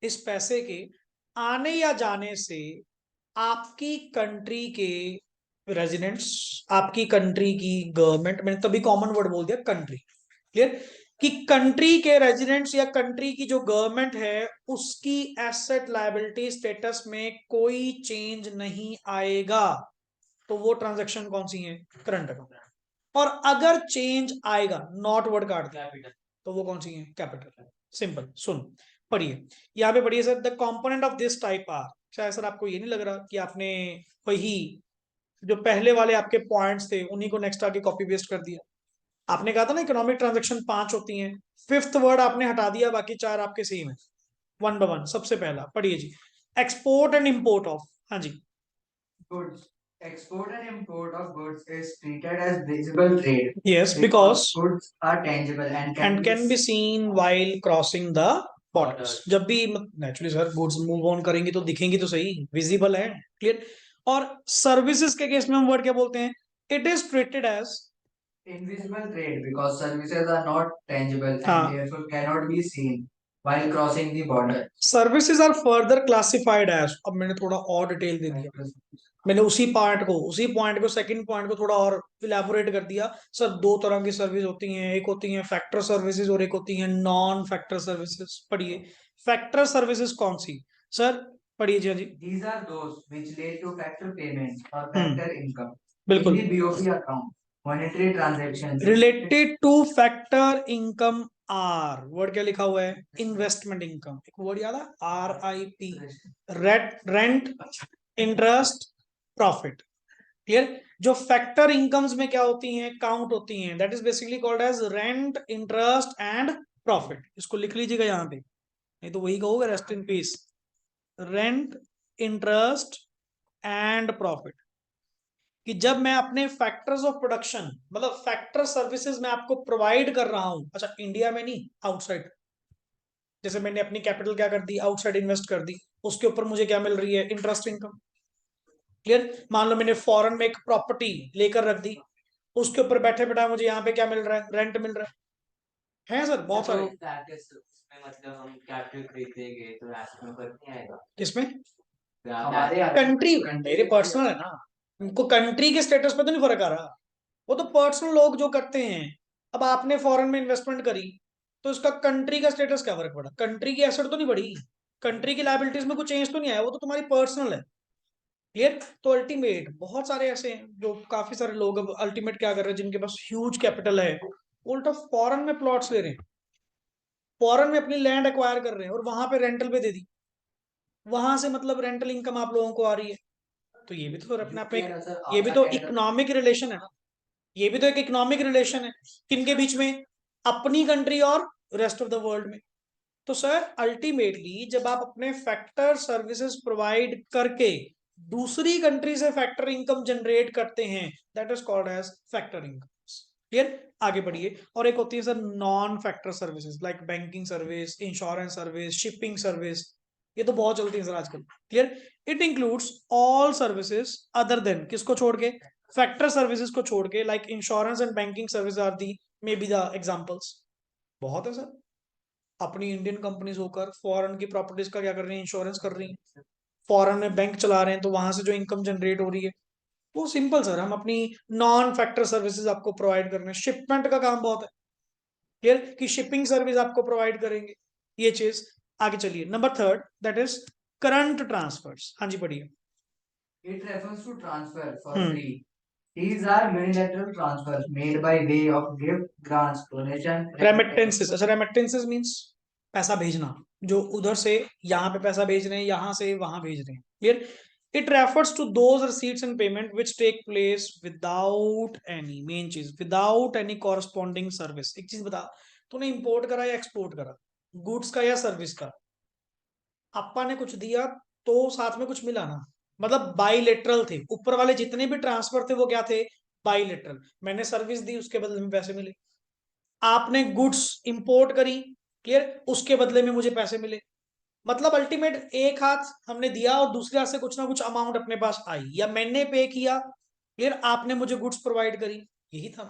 इस पैसे के आने या जाने से आपकी कंट्री के रेजिडेंट्स, आपकी कंट्री की गवर्नमेंट, मैंने तभी कॉमन वर्ड बोल दिया कंट्री। क्लियर? कि कंट्री के रेजिडेंट्स या कंट्री की जो गवर्नमेंट है उसकी एसेट लायबिलिटी स्टेटस में कोई चेंज नहीं आएगा। तो वो ट्रांजैक्शन कौन सी है, करंट अकाउंट। और अगर चेंज आएगा, नॉट वर्ड काट दिया, तो वो कौन सी है, कैपिटल। सिंपल। सुन पढ़िए, यहाँ पे पढ़िए sir, the component of this type are. शायद सर आपको ये नहीं लग रहा कि आपने वही जो पहले वाले आपके पॉइंट्स थे उन्हीं को नेक्स्ट आके कॉपी पेस्ट कर दिया। आपने कहा था ना इकोनॉमिक ट्रांजैक्शन 5 होती हैं, 5th वर्ड आपने हटा दिया, बाकी 4 आपके सेम है। 1 बाय 1। सबसे पहला पढ़िए जी, एक्सपोर्ट एंड इंपोर्ट ऑफ। हाँ जी, Goods. Export and import of goods is treated as visible trade yes, because goods are tangible and and can be seen while crossing the borders. जब भी naturally sir goods move on करेंगी तो दिखेंगी तो सही, visible है। Clear? और services के केस में हम वर्ड क्या बोलते हैं, it is treated as invisible trade because services are not tangible and हाँ, therefore cannot be seen while crossing the border. Services are further classified as, अब मैंने थोड़ा और डिटेल दे दिया, मैंने उसी पॉइंट को सेकंड पॉइंट को थोड़ा और इलेबोरेट कर दिया। सर दो तरह की सर्विस होती हैं, एक होती हैं फैक्टर सर्विसेज और एक होती हैं नॉन फैक्टर सर्विसेज। पढ़िए फैक्टर सर्विसेज कौन सी? सर पढ़िए जी, हाँ जी। These are those which lead to factor payments or hmm, factor income. बिल्कुल। In the BOP account, monetary transactions related to factor income are, word क्या लिखा हुआ है? Investment income. एक वर्ड याद है? RIP, rent, interest, profit. Clear? जो factor incomes में क्या होती हैं, काउंट होती हैं, that is basically called as rent, interest and profit. इसको लिख लीजिएगा यहाँ पे, नहीं तो वही कहोगे rest in peace. Rent, interest and profit. कि जब मैं अपने फैक्टर्स ऑफ प्रोडक्शन, मतलब फैक्टर सर्विसेज मैं आपको प्रोवाइड कर रहा हूं, अच्छा इंडिया में नहीं, आउटसाइड। जैसे मैंने अपनी कैपिटल क्या कर दी, आउटसाइड इन्वेस्ट कर दी, उसके ऊपर मुझे क्या मिल रही है? Interest income. क्लियर? मान लो मैंने फॉरेन में एक प्रॉपर्टी लेकर रख दी, उसके ऊपर बैठे बैठा मुझे यहाँ पे क्या मिल रहा है? रेंट मिल रहा है सर, बहुत तो सारे। उसमें मतलब हम कैपिटल खरीदेंगे तो ऐसे में फर्क नहीं आएगा। किसमें? हमारे कंट्री, मेरे पर्सनल है ना, उनको कंट्री के स्टेटस पे तो नहीं फर्क आ रहा, वो तो पर्सनल लोग जो करते हैं। अब आपने फॉरेन में इन्वेस्टमेंट करी, तो इसका कंट्री का स्टेटस क्या फर्क पड़ा? कंट्री की एसेट तो नहीं बढ़ी, कंट्री की लायबिलिटीज में कुछ चेंज तो नहीं आया, वो तो तुम्हारी पर्सनल है। क्लियर? तो अल्टीमेट बहुत सारे ऐसे हैं जो काफी सारे लोग अब अल्टीमेट क्या कर रहे हैं, जिनके पास ह्यूज कैपिटल है, उल्टा फॉरेन में प्लॉट्स ले रहे हैं, फॉरेन में अपनी लैंड एक्वायर कर रहे हैं और वहां पे रेंटल पे दे दी, वहां से मतलब रेंटल इनकम आप लोगों को आ रही है। तो ये भी तो फिर अपने आप में ये भी तो इकोनॉमिक रिलेशन है ना, ये भी तो एक इकोनॉमिक रिलेशन है। किनके बीच में? अपनी कंट्री और रेस्ट ऑफ द वर्ल्ड में। तो सर अल्टीमेटली जब आप अपने फैक्टर सर्विसेज प्रोवाइड करके दूसरी कंट्री से फैक्टर इनकम जनरेट करते हैं, that is called as factor income. Clear? आगे बढ़िए। और एक होती है sir non factor services, like banking service, insurance service, shipping service. ये तो बहुत चलती है सर आजकल। Clear? It includes all services other than, किसको छोड़ के? फैक्टर सर्विसेज को छोड़ के, like insurance and banking service are the may be the examples. बहुत है सर। अपनी इंडियन कंपनीज होकर फॉरेन की प्रॉपर्टीज का क्या कर रही हैं? इंश्योरेंस कर रही हैं। फॉरेन में बैंक चला रहे हैं, तो वहां से जो इनकम जनरेट हो रही है वो सिंपल सर, हम अपनी नॉन फैक्टर सर्विसेज आपको प्रोवाइड कर रहे हैं। शिपमेंट का काम बहुत है, क्लियर? कि शिपिंग सर्विस आपको प्रोवाइड करेंगे, ये चीज। आगे चलिए, number third, that is current transfers. हाँ जी पढ़िए। it refers to transfer for hmm, free. These are unilateral transfers made by way of gift, grants, donation, remittances. अच्छा रेमिटेंसेस मींस पैसा भेजना, जो उधर से यहाँ पे पैसा भेज रहे हैं, यहाँ से वहां भेज रहे हैं। Clear? It refers to those receipts and payment which take place without any, main चीज, विदाउट एनी कॉरस्पॉन्डिंग सर्विस। एक चीज बता, तूने इंपोर्ट करा या एक्सपोर्ट करा, गुड्स का या सर्विस का? अप्पा ने कुछ दिया तो साथ में कुछ मिला ना, मतलब बाईलेटरल थे। ऊपर वाले जितने भी ट्रांसफर थे वो क्या थे? बाईलेटरल। मैंने सर्विस दी, उसके बदले में पैसे मिले। आपने गुड्स इंपोर्ट करी, क्लियर, उसके बदले में मुझे पैसे मिले। मतलब अल्टीमेट एक हाथ हमने दिया और दूसरे हाथ से कुछ ना कुछ अमाउंट अपने पास आई, या मैंने पे किया, क्लियर, आपने मुझे गुड्स प्रोवाइड करी, यही था।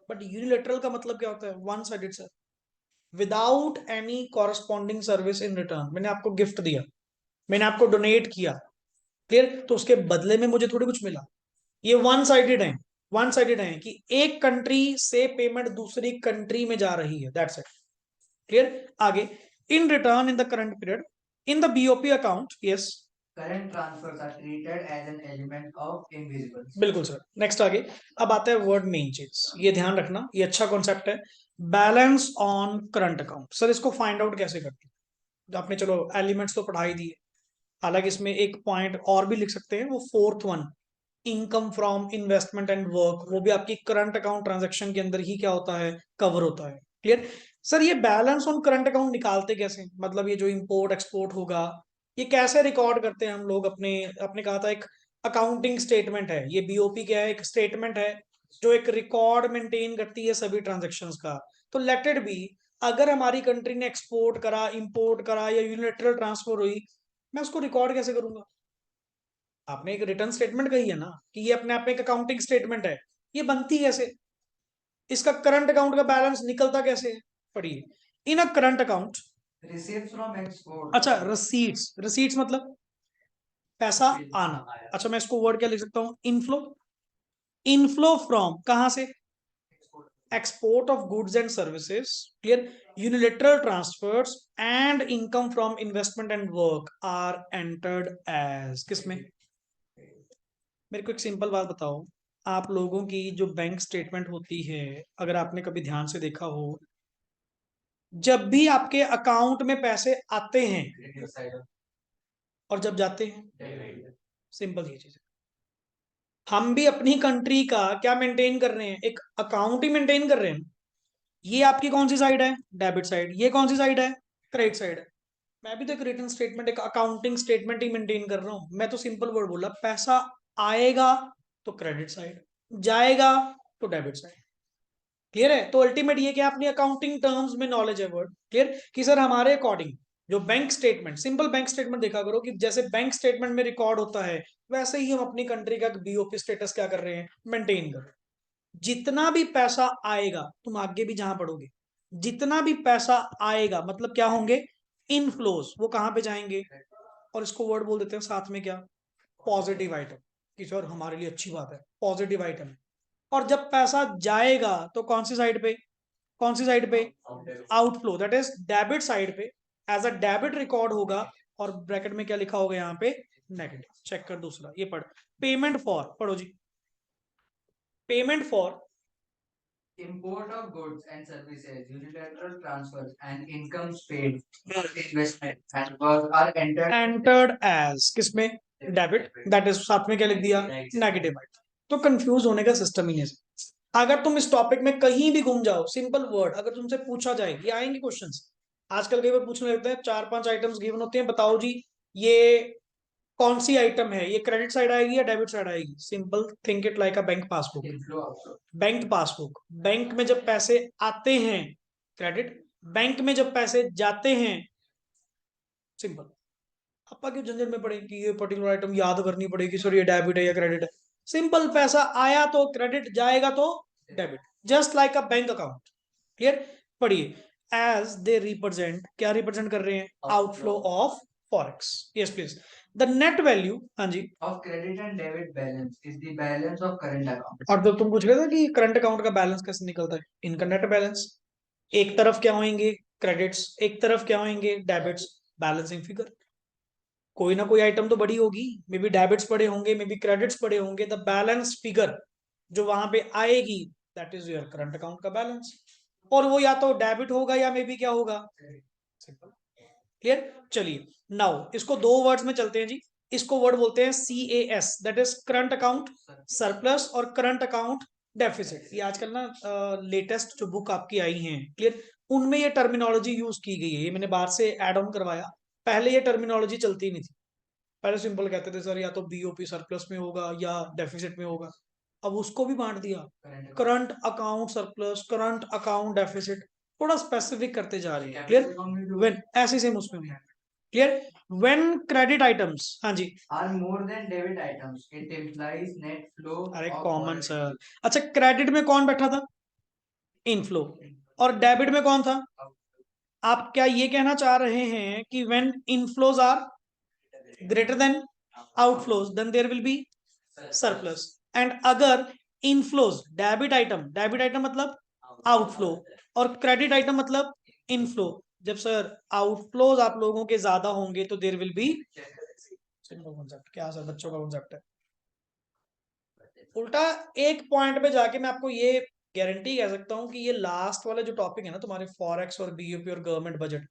बट यूनिलेटरल का मतलब क्या होता है? One sided sir, without any corresponding service in return. मैंने आपको गिफ्ट दिया, मैंने आपको डोनेट किया, क्लियर, तो उसके बदले में मुझे थोड़ी कुछ मिला। ये वन साइडेड है, वन साइडेड है कि एक कंट्री से पेमेंट दूसरी कंट्री में जा रही है, दैट्स इट। क्लियर? आगे, in return in the current period in the BOP account, yes current transfers are treated as an element of invisibles. बिल्कुल सर। नेक्स्ट आगे, अब आता है वर्ड मेन चीज, ये ध्यान रखना, ये अच्छा कॉन्सेप्ट है। Balance on current account. Sir इसको फाइंड आउट कैसे करते हैं? आपने चलो एलिमेंट्स तो पढ़ा ही दिए, हालांकि इसमें एक पॉइंट और भी लिख सकते हैं, वो fourth one, income from investment and work, वो भी आपकी करंट अकाउंट ट्रांजैक्शन के अंदर ही क्या होता है? कवर होता है। क्लियर? सर ये बैलेंस ऑन करंट अकाउंट निकालते कैसे? मतलब ये जो इंपोर्ट एक्सपोर्ट होगा, ये कैसे रिकॉर्ड करते हैं हम लोग अपने? आपने कहा था एक अकाउंटिंग स्टेटमेंट है, ये बीओपी क्या है? एक स्टेटमेंट है जो एक रिकॉर्ड मेंटेन करती है सभी ट्रांजेक्शन्स का। तो लेट इट बी, अगर हमारी कंट्री ने एक्सपोर्ट करा, इंपोर्ट करा या यूनिलेटरल ट्रांसफर हुई, मैं उसको रिकॉर्ड कैसे करूंगा? आपने एक रिटर्न स्टेटमेंट कही है ना कि ये अपने आप में एक अकाउंटिंग स्टेटमेंट है, ये बनती कैसे? इसका करंट अकाउंट का बैलेंस निकलता कैसे है? पढ़िए, in a current account. Receipts from export. अच्छा, रसीट्स, रसीट्स मतलब पैसा आना। अच्छा मैं इसको वर्ड क्या लिख सकता हूं, इनफ्लो। इनफ्लो फ्रॉम कहां से, export of goods and services, clear, unilateral transfers and income from investment and work are entered as किसमें। मेरे को एक सिंपल बात बताओ, आप लोगों की जो बैंक स्टेटमेंट होती है, अगर आपने कभी ध्यान से देखा हो, जब भी आपके अकाउंट में पैसे आते हैं और जब जाते हैं, सिंपल ये चीज है। हम भी अपनी कंट्री का क्या मेंटेन कर रहे हैं, एक अकाउंट ही मेंटेन कर रहे हैं। ये आपकी कौन सी साइड है, डेबिट साइड। ये कौन सी साइड है, क्रेडिट साइड है। मैं भी तो एक रिटर्न स्टेटमेंट, एक अकाउंटिंग स्टेटमेंट ही मेंटेन कर रहा हूं। मैं तो सिंपल वर्ड बोला, पैसा आएगा तो क्रेडिट साइड, जाएगा तो डेबिट साइड। क्लियर है। तो अल्टीमेट ये कि अपनी अकाउंटिंग टर्म्स में नॉलेज है वर्ड क्लियर, कि सर हमारे अकॉर्डिंग जो bank statement, simple bank statement देखा करो कि जैसे बैंक स्टेटमेंट में रिकॉर्ड होता है, वैसे ही हम अपनी कंट्री का बीओपी स्टेटस क्या कर रहे हैं, मेंटेन कर रहे हैं। जितना भी पैसा आएगा, तुम आगे भी जहां पढ़ोगे, जितना भी पैसा आएगा मतलब क्या होंगे, इनफ्लोज, वो कहां पे जाएंगे, और इसको वर्ड बोल देते हैं साथ में क्या, पॉजिटिव आइटम, कि सर हमारे लिए अच्छी बात है, पॉजिटिव आइटम। और जब पैसा जाएगा तो कौन सी साइड पे, कौन सी साइड पे, outflow, that is debit side पे, एज अ डेबिट रिकॉर्ड होगा। और ब्रैकेट में क्या लिखा होगा यहाँ पे, नेगेटिव। चेक कर दूसरा, ये पढ़, पेमेंट फॉर, पढ़ो जी, payment for Import of goods and services, unilateral transfers, and incomes paid for investment and work are entered. Entered as किसमें, डेबिट, दैट इज साथ में क्या लिख दिया, नेगेटिव। तो कंफ्यूज होने का सिस्टम ही नहीं है। अगर तुम इस टॉपिक में कहीं भी घूम जाओ, सिंपल वर्ड अगर तुमसे पूछा जाए, ये आएंगे क्वेश्चंस। आजकल कई बार पूछने लगते हैं, 4-5 आइटम्स गिवन होते हैं, बताओ जी ये कौन सी आइटम है, ये क्रेडिट साइड आएगी या डेबिट साइड आएगी। Simple think it like a bank passbook. Inflow also. Bank passbook, bank में जब पैसे आते हैं क्रेडिट, बैंक में जब पैसे जाते हैं, सिंपल। अपा क्यों झंझट में पड़े कि ये पर्टिकुलर आइटम याद करनी पड़ेगी, सर ये डेबिट है या क्रेडिट है। सिंपल, पैसा आया तो क्रेडिट, जाएगा तो debit, just like a bank account. Clear. पढ़िए, एज दे रिप्रेजेंट, क्या रिप्रेजेंट कर रहे हैं, outflow of forex. Yes please. The net value, हाँ जी। Of credit and debit balance is the balance of current account. और तो तुम पूछ रहे थे कि करंट अकाउंट का बैलेंस कैसे निकलता है, इनका नेट बैलेंस। एक तरफ क्या होंगे, क्रेडिट्स, एक तरफ क्या होंगे, डेबिट्स, बैलेंसिंग फिगर। कोई ना कोई आइटम तो बड़ी होगी, मे बी डेबिट्स पड़े होंगे, मे बी क्रेडिट्स पड़े होंगे, द बैलेंस फिगर जो वहां पे आएगी, that is your current account का बैलेंस। और वो या तो डेबिट होगा या मे बी क्या होगा, सिंपल। क्लियर। चलिए नाउ इसको दो वर्ड्स में चलते हैं जी। इसको वर्ड बोलते हैं CAS, that is current account surplus और करंट अकाउंट डेफिसिट। ये आजकल ना लेटेस्ट जो बुक आपकी आई हैं क्लियर, उनमें ये टर्मिनोलॉजी यूज की गई है। ये मैंने बाहर से एड ऑन करवाया, पहले ये टर्मिनोलॉजी चलती नहीं थी। पहले सिंपल कहते थे सर या तो बीओपी सरप्लस में होगा या डेफिसिट में होगा। अब उसको भी बांट दिया, current account surplus, current account deficit, थोड़ा स्पेसिफिक करते जा रहे हैं। क्लियर। व्हेन, ऐसे सेम उसमें भी क्लियर। व्हेन क्रेडिट आइटम्स, हाँ जी, Are more than debit items. It implies net flow. अरे of कॉमन foreign सर। अच्छा क्रेडिट में कौन बैठा था, इनफ्लो, और डेबिट में कौन था। आप क्या ये कहना चाह रहे हैं कि when inflows are greater than outflows, then there will be surplus. And अगर इनफ्लोज, डेबिट आइटम मतलब आउटफ्लो, और क्रेडिट आइटम मतलब इनफ्लो, जब सर आउटफ्लोज आप लोगों के ज्यादा होंगे तो there will be, simple concept, क्या सर बच्चों का कॉन्सेप्ट है। उल्टा एक पॉइंट पे जाके मैं आपको ये गारंटी कह सकता हूं कि ये लास्ट वाले जो टॉपिक है ना तुम्हारे फॉरेक्स और बीओपी और गवर्नमेंट बजट,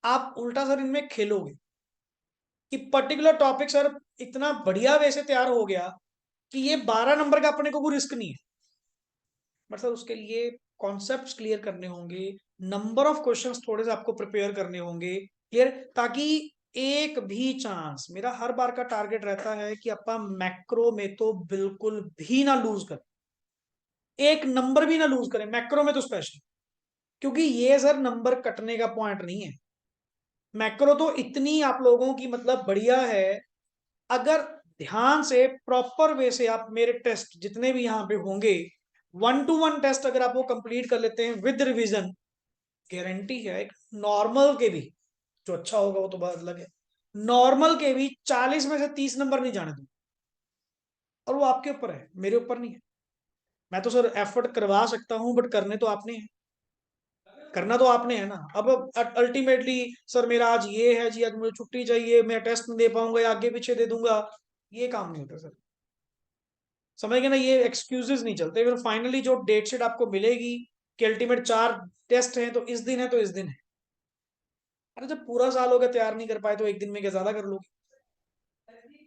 आप उल्टा सर इनमें खेलोगे कि पर्टिकुलर टॉपिक सर इतना बढ़िया वे से तैयार हो गया कि ये 12 नंबर का अपने को कोई रिस्क नहीं है। बट सर उसके लिए कॉन्सेप्ट्स क्लियर करने होंगे, नंबर ऑफ क्वेश्चंस थोड़े से आपको प्रिपेयर करने होंगे क्लियर, ताकि एक भी चांस, मेरा हर बार का टारगेट रहता है कि अपा मैक्रो में तो बिल्कुल भी ना लूज करें, एक नंबर भी ना लूज करें, मैक्रो में तो स्पेशल। क्योंकि ये सर नंबर कटने का पॉइंट नहीं है। मैक्रो तो इतनी आप लोगों की मतलब बढ़िया है, अगर ध्यान से प्रॉपर वे से आप मेरे टेस्ट जितने भी यहाँ पे होंगे, 1-to-1 टेस्ट अगर आप वो कंप्लीट कर लेते हैं विद रिवीजन, गारंटी है एक नॉर्मल के भी जो अच्छा होगा वो तो बात अलग है, नॉर्मल के भी 40 में से 30 नंबर नहीं जाने दूं, और वो आपके ऊपर है, मेरे ऊपर नहीं है। मैं तो सर एफर्ट करवा सकता हूं, बट करने तो आपने हैं, करना तो आपने है ना। अब अल्टीमेटली सर मेरा आज ये है जी, आज मुझे छुट्टी चाहिए, मैं टेस्ट नहीं दे पाऊंगा या आगे पीछे दे दूंगा, ये काम नहीं होता सर। समझ गए ना, ये एक्सक्यूजेस नहीं चलते। फिर फाइनली जो डेट शीट आपको मिलेगी कि अल्टीमेट 4 टेस्ट हैं तो इस दिन है, तो इस दिन है। अरे जब पूरा साल हो गया तैयार नहीं कर पाए तो एक दिन में क्या ज्यादा कर लोगे?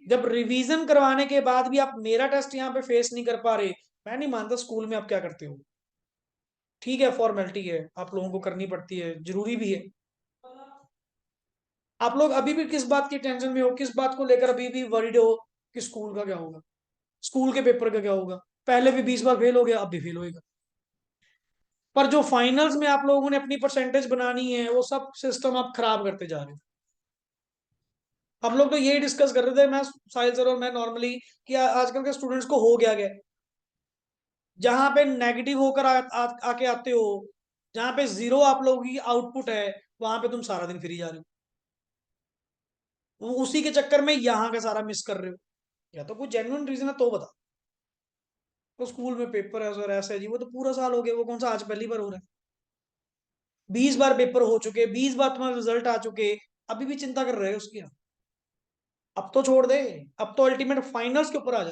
जब रिवीजन करवाने के बाद भी आप मेरा टेस्ट यहाँ पे फेस नहीं कर पा रहे, मैं नहीं मानता स्कूल में आप क्या करते हो। ठीक है, फॉर्मेलिटी है, आप लोगों को करनी पड़ती है, जरूरी भी है। आप लोग अभी भी किस बात की टेंशन में हो, किस बात को लेकर अभी भी वरीड हो कि स्कूल का क्या होगा, स्कूल के पेपर का क्या होगा? पहले भी 20 बार फेल हो गया, अब भी फेल होएगा। पर जो फाइनल्स में आप लोगों ने अपनी परसेंटेज बनानी है, वो सब सिस्टम आप खराब करते जा रहे हो। हम लोग तो यही डिस्कस कर रहे थे, मैं, साहिल सर और मैं नॉर्मली, कि आजकल के स्टूडेंट्स को हो गया गया, जहां पे नेगेटिव होकर आके आते हो, जहां पे जीरो आप लोगों की आउटपुट है, वहां पे तुम सारा दिन फ्री जा रहे हो, उसी के चक्कर में यहाँ का सारा मिस कर रहे हो। या तो कोई जेन्युइन रीजन है तो बता। तो स्कूल में पेपर है सर, ऐसा है जी, वो तो पूरा साल हो गया, वो कौन सा आज पहली बार हो रहा है? 20 बार पेपर हो चुके, 20 बार तुम्हारे रिजल्ट आ चुके, अभी भी चिंता कर रहे हो उसकी? अब तो छोड़ दे, अब तो अल्टीमेट फाइनल्स के ऊपर आ जा,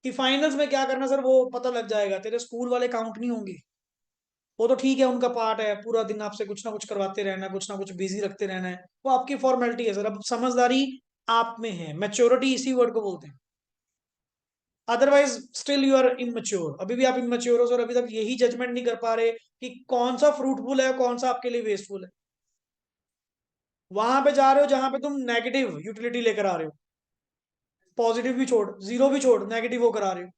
कि फाइनल्स में क्या करना सर वो पता लग जाएगा, तेरे स्कूल वाले काउंट नहीं होंगे। वो तो ठीक है, उनका पार्ट है, पूरा दिन आपसे कुछ ना कुछ करवाते रहना, कुछ ना कुछ बिजी रखते रहना है, वो आपकी फॉर्मेलिटी है सर। अब समझदारी आप में है, मैच्योरिटी इसी वर्ड को बोलते हैं। Otherwise still you are immature, अभी भी आप इनमेच्योर हो सर, अभी तक यही जजमेंट नहीं कर पा रहे कि कौन सा फ्रूटफुल है, कौन सा आपके लिए वेस्टफुल है। वहां पे जा रहे हो जहां पे तुम नेगेटिव यूटिलिटी लेकर आ रहे हो, पॉजिटिव भी छोड़, जीरो भी छोड़, नेगेटिव होकर आ रहे हो।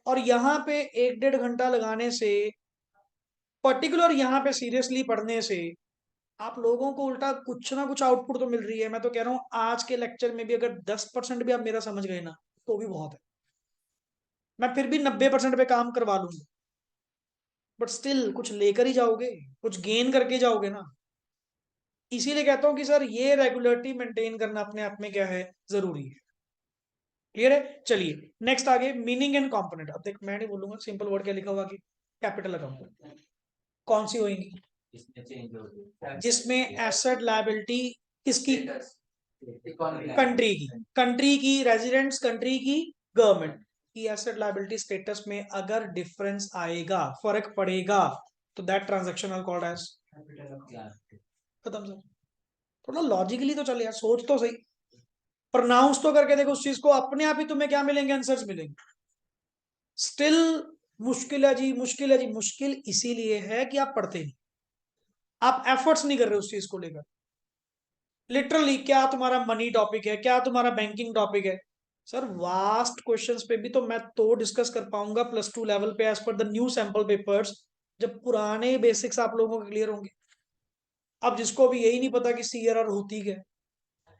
और यहाँ पे 1-1.5 घंटा लगाने से, पर्टिकुलर यहाँ पे सीरियसली पढ़ने से, आप लोगों को उल्टा कुछ ना कुछ आउटपुट तो मिल रही है। मैं तो कह रहा हूँ आज के लेक्चर में भी अगर 10% भी आप मेरा समझ गए ना, तो भी बहुत है। मैं फिर भी 90% पे काम करवा लूंगा, बट स्टिल कुछ लेकर ही जाओगे, कुछ गेन करके जाओगे ना। इसीलिए कहता हूँ कि सर ये रेगुलरिटी मेंटेन करना अपने आप में क्या है, जरूरी है। क्लियर है? चलिए नेक्स्ट आगे, मीनिंग एंड कंपोनेंट। अब देख मैं नहीं बोलूंगा, सिंपल वर्ड क्या लिखा हुआ कि कैपिटल अकाउंट कौन सी होगी? इसमें चेंज हो गया जिसमें एसेट लायबिलिटी किसकी? इकोनॉमी कंट्री की, कंट्री की रेजिडेंट्स, कंट्री की गवर्नमेंट की एसेट लायबिलिटी स्टेटस में अगर डिफरेंस आएगा, फर्क पड़ेगा, तो that transaction are called as खत्म सर। थोड़ा लॉजिकली तो चले यार, सोच तो सही, प्रोनाउंस तो करके देखो उस चीज को, अपने आप ही तुम्हें क्या मिलेंगे, आंसर्स मिलेंगे। स्टिल मुश्किल है जी, मुश्किल है जी, मुश्किल इसीलिए है कि आप पढ़ते नहीं, आप एफर्ट्स नहीं कर रहे उस चीज को लेकर। लिटरली क्या तुम्हारा मनी टॉपिक है, क्या तुम्हारा बैंकिंग टॉपिक है? सर वास्ट क्वेश्चंस पे भी तो मैं तो डिस्कस कर पाऊंगा +2 लेवल पे as per the new sample papers, जब पुराने बेसिक्स आप लोगों के क्लियर होंगे। अब जिसको भी यही नहीं पता कि CRR होती क्या है,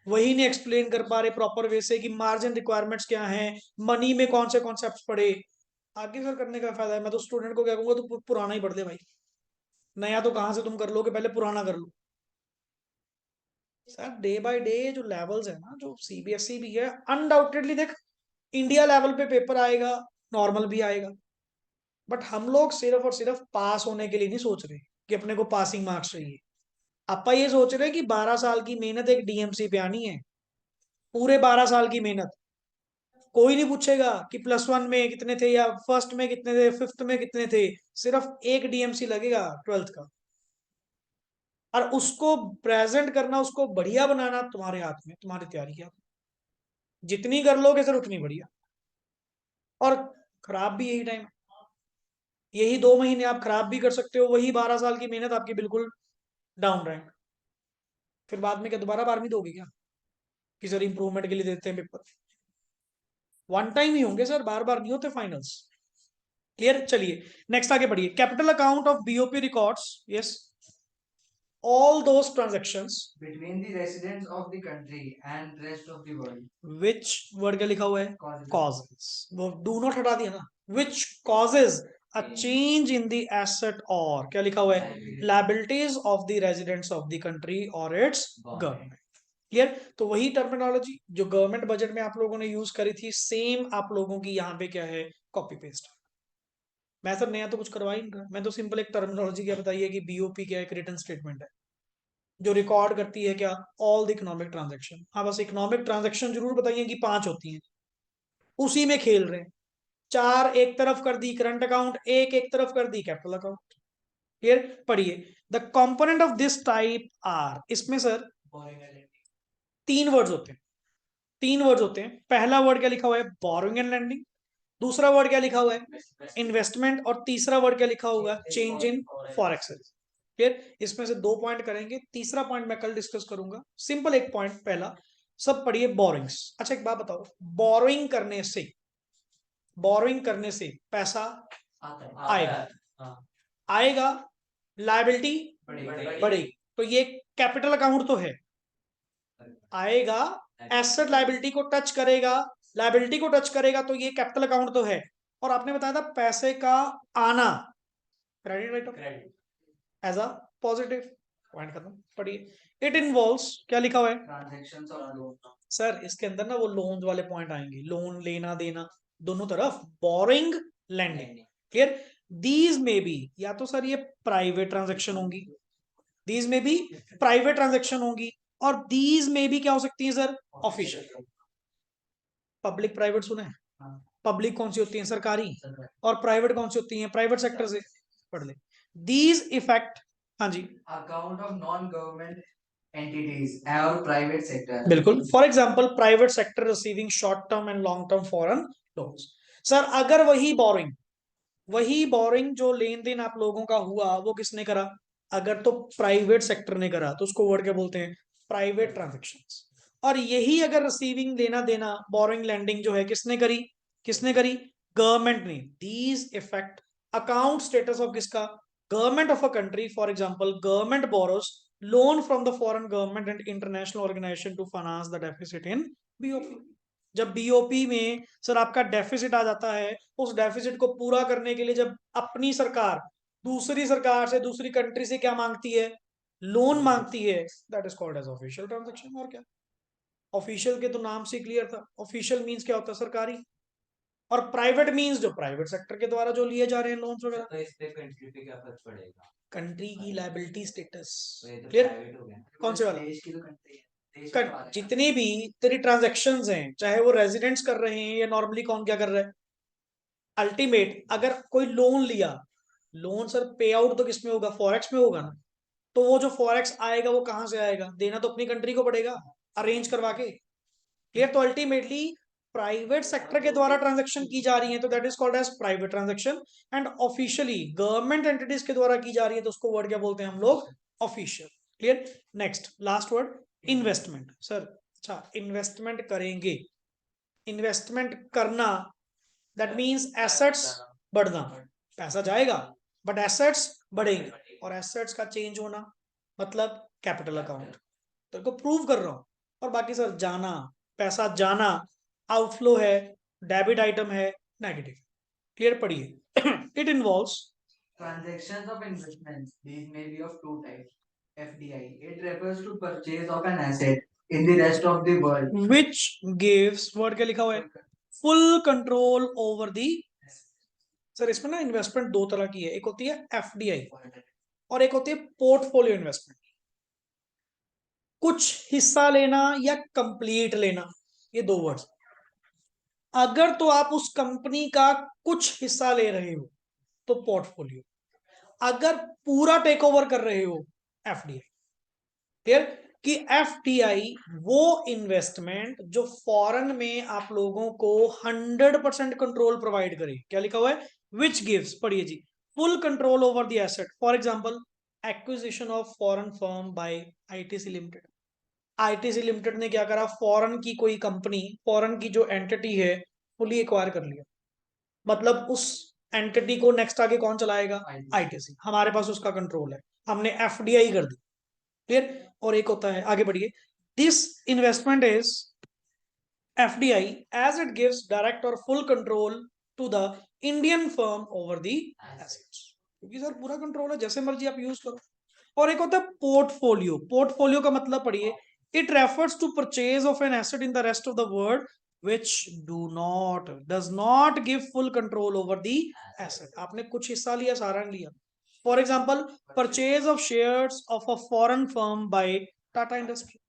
वही नहीं एक्सप्लेन कर पा रहे प्रॉपर वे से कि मार्जिन रिक्वायरमेंट्स क्या हैं, मनी में कौन से कॉन्सेप्ट्स पढ़े, आगे सर करने का फायदा है? मैं तो स्टूडेंट को क्या कहूंगा, तो पुराना ही पढ़ दे भाई, नया तो कहाँ से तुम कर लोगे, पहले पुराना कर लो। सर डे बाय डे जो लेवल्स है ना, जो CBSE भी है, अनडाउटेडली देख, इंडिया लेवल पे पेपर आएगा, नॉर्मल भी आएगा, बट हम लोग सिर्फ और सिर्फ पास होने के लिए नहीं सोच रहे कि अपने को पासिंग मार्क्स चाहिए। आपा ये सोच रहे हैं कि 12 साल की मेहनत एक DMC पे आनी है, पूरे 12 साल की मेहनत। कोई नहीं पूछेगा कि +1 में कितने थे, या फर्स्ट में कितने थे, फिफ्थ में कितने थे, सिर्फ एक DMC लगेगा 12th का, और उसको प्रेजेंट करना, उसको बढ़िया बनाना तुम्हारे हाथ में, तुम्हारी तैयारी के हाथ में। जितनी कर लोगे सर उतनी बढ़िया। और खराब भी यही टाइम, यही 2 महीने आप खराब भी कर सकते हो, वही 12 साल की मेहनत आपकी बिल्कुल डाउन रैंक। फिर बाद में क्या दोबारा 12वीं दोगे क्या, कि सर इंप्रूवमेंट के लिए देते हैं पेपर? वन टाइम ही होंगे सर, बार बार नहीं होते फाइनल्स। क्लियर? चलिए नेक्स्ट आगे बढ़िए। Capital account of BOP records, yes, all those transactions between the residents of the country and rest of the world. which word क्या लिखा हुआ है? Causes. Causes, वो do not हटा दिया ना, which causes a change in the asset, और क्या लिखा हुआ है? Liabilities of the residents of the country or its government. Clear? तो वही टर्मिनोलॉजी जो गवर्नमेंट बजट में आप लोगों ने यूज करी थी, सेम आप लोगों की यहाँ पे क्या है, कॉपी पेस्ट। मैं सर नया तो कुछ करवा ही नहीं रहा, मैं तो सिंपल एक टर्मिनोलॉजी क्या बताइए कि बीओपी क्या है, एक रिटन स्टेटमेंट है जो रिकॉर्ड करती है क्या, ऑल द इकोनॉमिक ट्रांजेक्शन। हाँ बस इकोनॉमिक ट्रांजेक्शन जरूर बताइए कि 5 होती हैं, उसी में खेल रहे हैं। 4 एक तरफ कर दी करंट अकाउंट, एक तरफ कर दी कैपिटल अकाउंट। क्लियर? पढ़िए, the component of this type are, इसमें सर 3 वर्ड्स होते हैं। 3 वर्ड्स होते हैं। पहला वर्ड क्या लिखा हुआ है, बोरोइंग एंड लेंडिंग। दूसरा वर्ड क्या लिखा हुआ है, इन्वेस्टमेंट। और तीसरा वर्ड क्या लिखा हुआ है, चेंज इन फॉरेक्स। क्लियर? इसमें से 2 पॉइंट करेंगे, तीसरा पॉइंट मैं कल डिस्कस करूंगा। सिंपल एक पॉइंट पहला, सब पढ़िए बोरोइंग्स। अच्छा एक बात बताओ, बोरोइंग करने से पैसा आएगा, आएगा, लायबिलिटी बढ़ेगी। तो ये कैपिटल अकाउंट तो है, आएगा, एसेट लायबिलिटी को टच करेगा, लायबिलिटी को टच करेगा, तो ये कैपिटल अकाउंट तो है। और आपने बताया था पैसे का आना, credit right as a positive. Point खत्म। पढ़िए, इट इन्वॉल्व्स, क्या लिखा हुआ है, ट्रांजेक्शंस ऑफ लोन। सर इसके अंदर ना वो लोन वाले पॉइंट आएंगे, लोन लेना देना दोनों तरफ, बोरिंग लैंडिंग। क्लियर? दीज में भी या तो सर ये प्राइवेट ट्रांजेक्शन होंगी, दीज में भी प्राइवेट ट्रांजेक्शन होंगी, और दीज में भी क्या हो सकती है सर, ऑफिशियल। पब्लिक प्राइवेट सुना है? पब्लिक कौन सी होती है, सरकारी। और प्राइवेट कौन सी होती है, प्राइवेट सेक्टर से। पढ़ ले, दीज इफेक्ट। हाँ जी, account of non government entities और प्राइवेट सेक्टर। बिल्कुल। For example private sector receiving short term and long term foreign loans. Sir अगर वही बोरिंग जो लेन देन आप लोगों का हुआ वो किसने करा, अगर तो प्राइवेट सेक्टर ने करा तो उसको वर्ड क्या बोलते हैं, प्राइवेट ट्रांजेक्शंस। और यही अगर रिसीविंग लेना देना बोरिंग लैंडिंग जो है किसने करी, गवर्नमेंट ने। These effect account status of किसका, government of a country. For example government borrows loan from the foreign government and international organisation to finance the deficit in BOP. जब BOP में sir आपका deficit आ जाता है, उस deficit को पूरा करने के लिए जब अपनी सरकार दूसरी सरकार से, दूसरी कंट्री से क्या मांगती है, लोन मांगती है, that is called as official transaction. और क्या, ऑफिशियल के तो नाम से क्लियर था, ऑफिशियल मींस क्या होता है, सरकारी। और प्राइवेट मींस जो प्राइवेट सेक्टर के द्वारा जो लिए जा रहे हैं लोन्स वगैरह। तो इस पे कंट्री पे क्या फर्क पड़ेगा? कंट्री की लायबिलिटी स्टेटस। तो ये तो क्लियर? प्राइवेट हो गया। कौन से वाला, देश की तो कंट्री है, देश में तो आ रहा है। जितनी भी तेरी ट्रांजेक्शन्स हैं, चाहे वो रेजिडेंट्स कर रहे हैं या नॉर्मली कौन क्या कर रहा है, अल्टीमेट अगर कोई लोन लिया, लोन सर पे आउट तो किसमें होगा, फॉरेक्स में होगा ना। तो वो जो फॉरेक्स आएगा वो कहां से आएगा, देना तो अपनी कंट्री को पड़ेगा, अरेंज करवा के। क्लियर? तो अल्टीमेटली प्राइवेट सेक्टर के द्वारा ट्रांजैक्शन की जा रही है तो that is called as private transaction. And officially government entities के द्वारा की जा रही है तो उसको वर्ड क्या बोलते हैं हम लोग, official. Clear? Next last word, investment. Sir अच्छा, इन्वेस्टमेंट करेंगे, इन्वेस्टमेंट करना, दैट मीन्स एसेट्स बढ़ना, पैसा जाएगा बट एसेट्स बढ़ेंगे, और एसेट्स का चेंज होना मतलब कैपिटल अकाउंट। तो इसको प्रूव कर रहा हूं। और बाकी सर जाना, पैसा जाना, आउटफ्लो है, डेबिट आइटम है, नेगेटिव। क्लियर? पढ़िए, it involves Transactions of investments. These may be of two types. FDI. It refers to purchase of an asset in the rest of the world. which gives, word क्या लिखा हुआ है, full control over दी। Sir इसमें ना investment 2 तरह की है, एक होती है एफडीआई और एक होती है पोर्टफोलियो इन्वेस्टमेंट। कुछ हिस्सा लेना या कंप्लीट लेना, ये 2 वर्ड्स। अगर तो आप उस कंपनी का कुछ हिस्सा ले रहे हो तो पोर्टफोलियो, अगर पूरा टेक ओवर कर रहे हो एफडीआई। क्लियर? कि एफडीआई वो इन्वेस्टमेंट जो फॉरेन में आप लोगों को 100% कंट्रोल प्रोवाइड करे। क्या लिखा हुआ है, विच गिव्स, पढ़िए जी, full control over the asset. For example acquisition of foreign firm by ITC limited. ITC limited ने क्या करा, फॉरेन की कोई कंपनी, फॉरेन की जो एंटिटी है फुली एक्वायर कर लिया, मतलब उस एंटिटी को नेक्स्ट आगे कौन चलाएगा, आईटीसी। हमारे पास उसका कंट्रोल है, हमने एफडीआई कर दी। क्लियर? और एक होता है, आगे बढ़िए, this investment is FDI as it gives direct और full control to the Indian firm over the assets, क्योंकि सर पूरा कंट्रोल है, जैसे मर्जी आप यूज करो। और एक होता है पोर्टफोलियो। पोर्टफोलियो का मतलब पढ़िए, It refers to purchase of an asset in the rest of the world which does not give full control over the asset. आपने कुछ हिस्सा लिया, सारा नहीं लिया. For example, purchase of shares of a foreign firm by Tata Industry.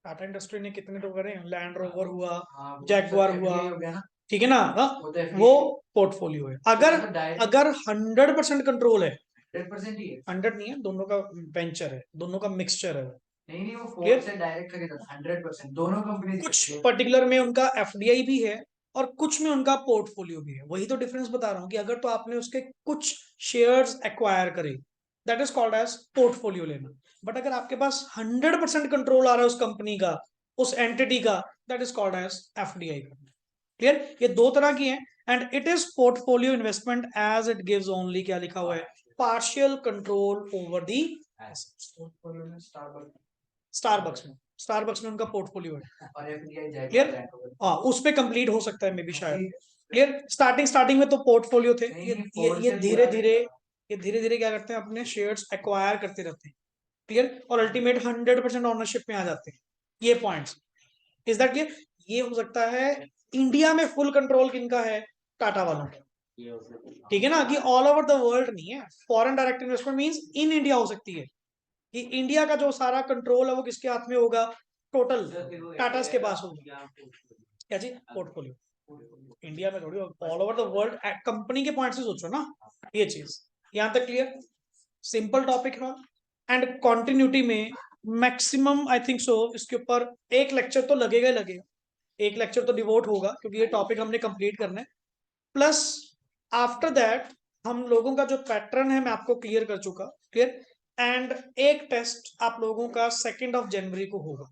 Tata industry ने कितने तो करे, लैंड रोवर हुआ, हाँ, वो जैगुआर सब हुआ, FDI हो गया ना, ठीक है ना, हाँ, वो तो FDI वो पोर्टफोलियो है. अगर तो direct अगर 100% कंट्रोल है, 100% ही है. 100 नहीं है, दोनों का वेंचर है, दोनों का मिक्सचर है. नहीं वो Clear? फोर्थ से डायरेक्ट खरीदा था 100%, दोनों कंपनी कुछ पर्टिकुलर में उनका एफडीआई भी है और कुछ में उनका पोर्टफोलियो भी है. वही तो डिफरेंस बता रहा हूं कि अगर तो आपने उसके कुछ शेयर्स एक्वायर करे, that is called as portfolio लेना. बट अगर आपके पास 100% कंट्रोल आ रहा है उस कंपनी का, उस एंटिटी का, that is called as FDI. Clear? ये दो तरह की है. And it is portfolio investment as it gives only, क्या लिखा हुआ है, partial control over the assets. Starbucks में उनका पोर्टफोलियो है. और FDI Clear? हाँ, उस पे कंप्लीट हो सकता है मे बी शायद. क्लियर? स्टार्टिंग में तो पोर्टफोलियो थे. ये धीरे धीरे क्या करते हैं, अपने शेयर्स एक्वायर करते रहते हैं. क्लियर? और अल्टीमेट 100% ओनरशिप में आ जाते हैं. ये पॉइंट्स, इज दैट क्लियर? ये हो सकता है. इंडिया में फुल कंट्रोल किनका है? टाटा वालों का. ठीक है ना, कि ऑल ओवर द वर्ल्ड नहीं है. Foreign direct investment means in India हो सकती है, कि इंडिया का जो सारा कंट्रोल है वो किसके हाथ में होगा? टोटल टाटा के पास होगा. क्या जी? पोर्टफोलियो. इंडिया में थोड़ी, all over the world company के पॉइंट से सोचो ना. ये चीज यहां तक क्लियर? सिंपल टॉपिक है. एंड कॉन्टिन्यूटी में मैक्सिमम आई थिंक सो इसके ऊपर एक लेक्चर तो लगेगा ही लगेगा. एक लेक्चर तो डिवोट होगा, क्योंकि ये टॉपिक हमने कंप्लीट करना है. प्लस आफ्टर दैट हम लोगों का जो पैटर्न है मैं आपको क्लियर कर चुका. क्लियर? एंड एक टेस्ट आप लोगों का 2 जनवरी को होगा,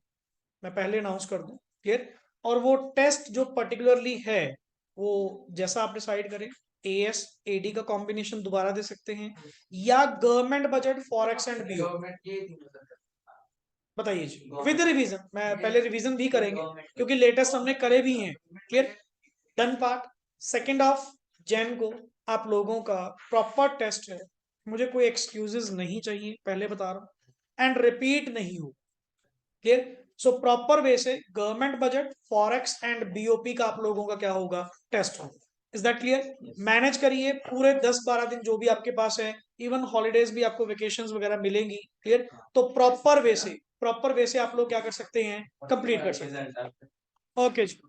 मैं पहले अनाउंस कर दूं. क्लियर? और वो टेस्ट जो पर्टिकुलरली है, वो जैसा आप डिसाइड करें, एएस एडी का कॉम्बिनेशन दोबारा दे सकते हैं, या government budget forex and BO. बताइए जी, विद रिवीजन. मैं पहले रिवीजन भी करेंगे क्योंकि लेटेस्ट हमने करे भी हैं. क्लियर? Done part. 2 जैन को आप लोगों का प्रॉपर टेस्ट है. मुझे कोई एक्सक्यूजेस नहीं चाहिए, पहले बता रहा हूं. एंड रिपीट नहीं हो. क्लियर? सो प्रॉपर वे से government budget, forex and BOP का आप लोगों का क्या होगा? टेस्ट होगा. Is that clear? मैनेज करिए पूरे 10-12 दिन जो भी आपके पास है. इवन हॉलीडेज भी आपको, वेकेशंस वगैरह मिलेंगी. क्लियर? तो प्रॉपर वे से आप लोग क्या कर सकते हैं? कंप्लीट कर सकते हैं. ओके जी.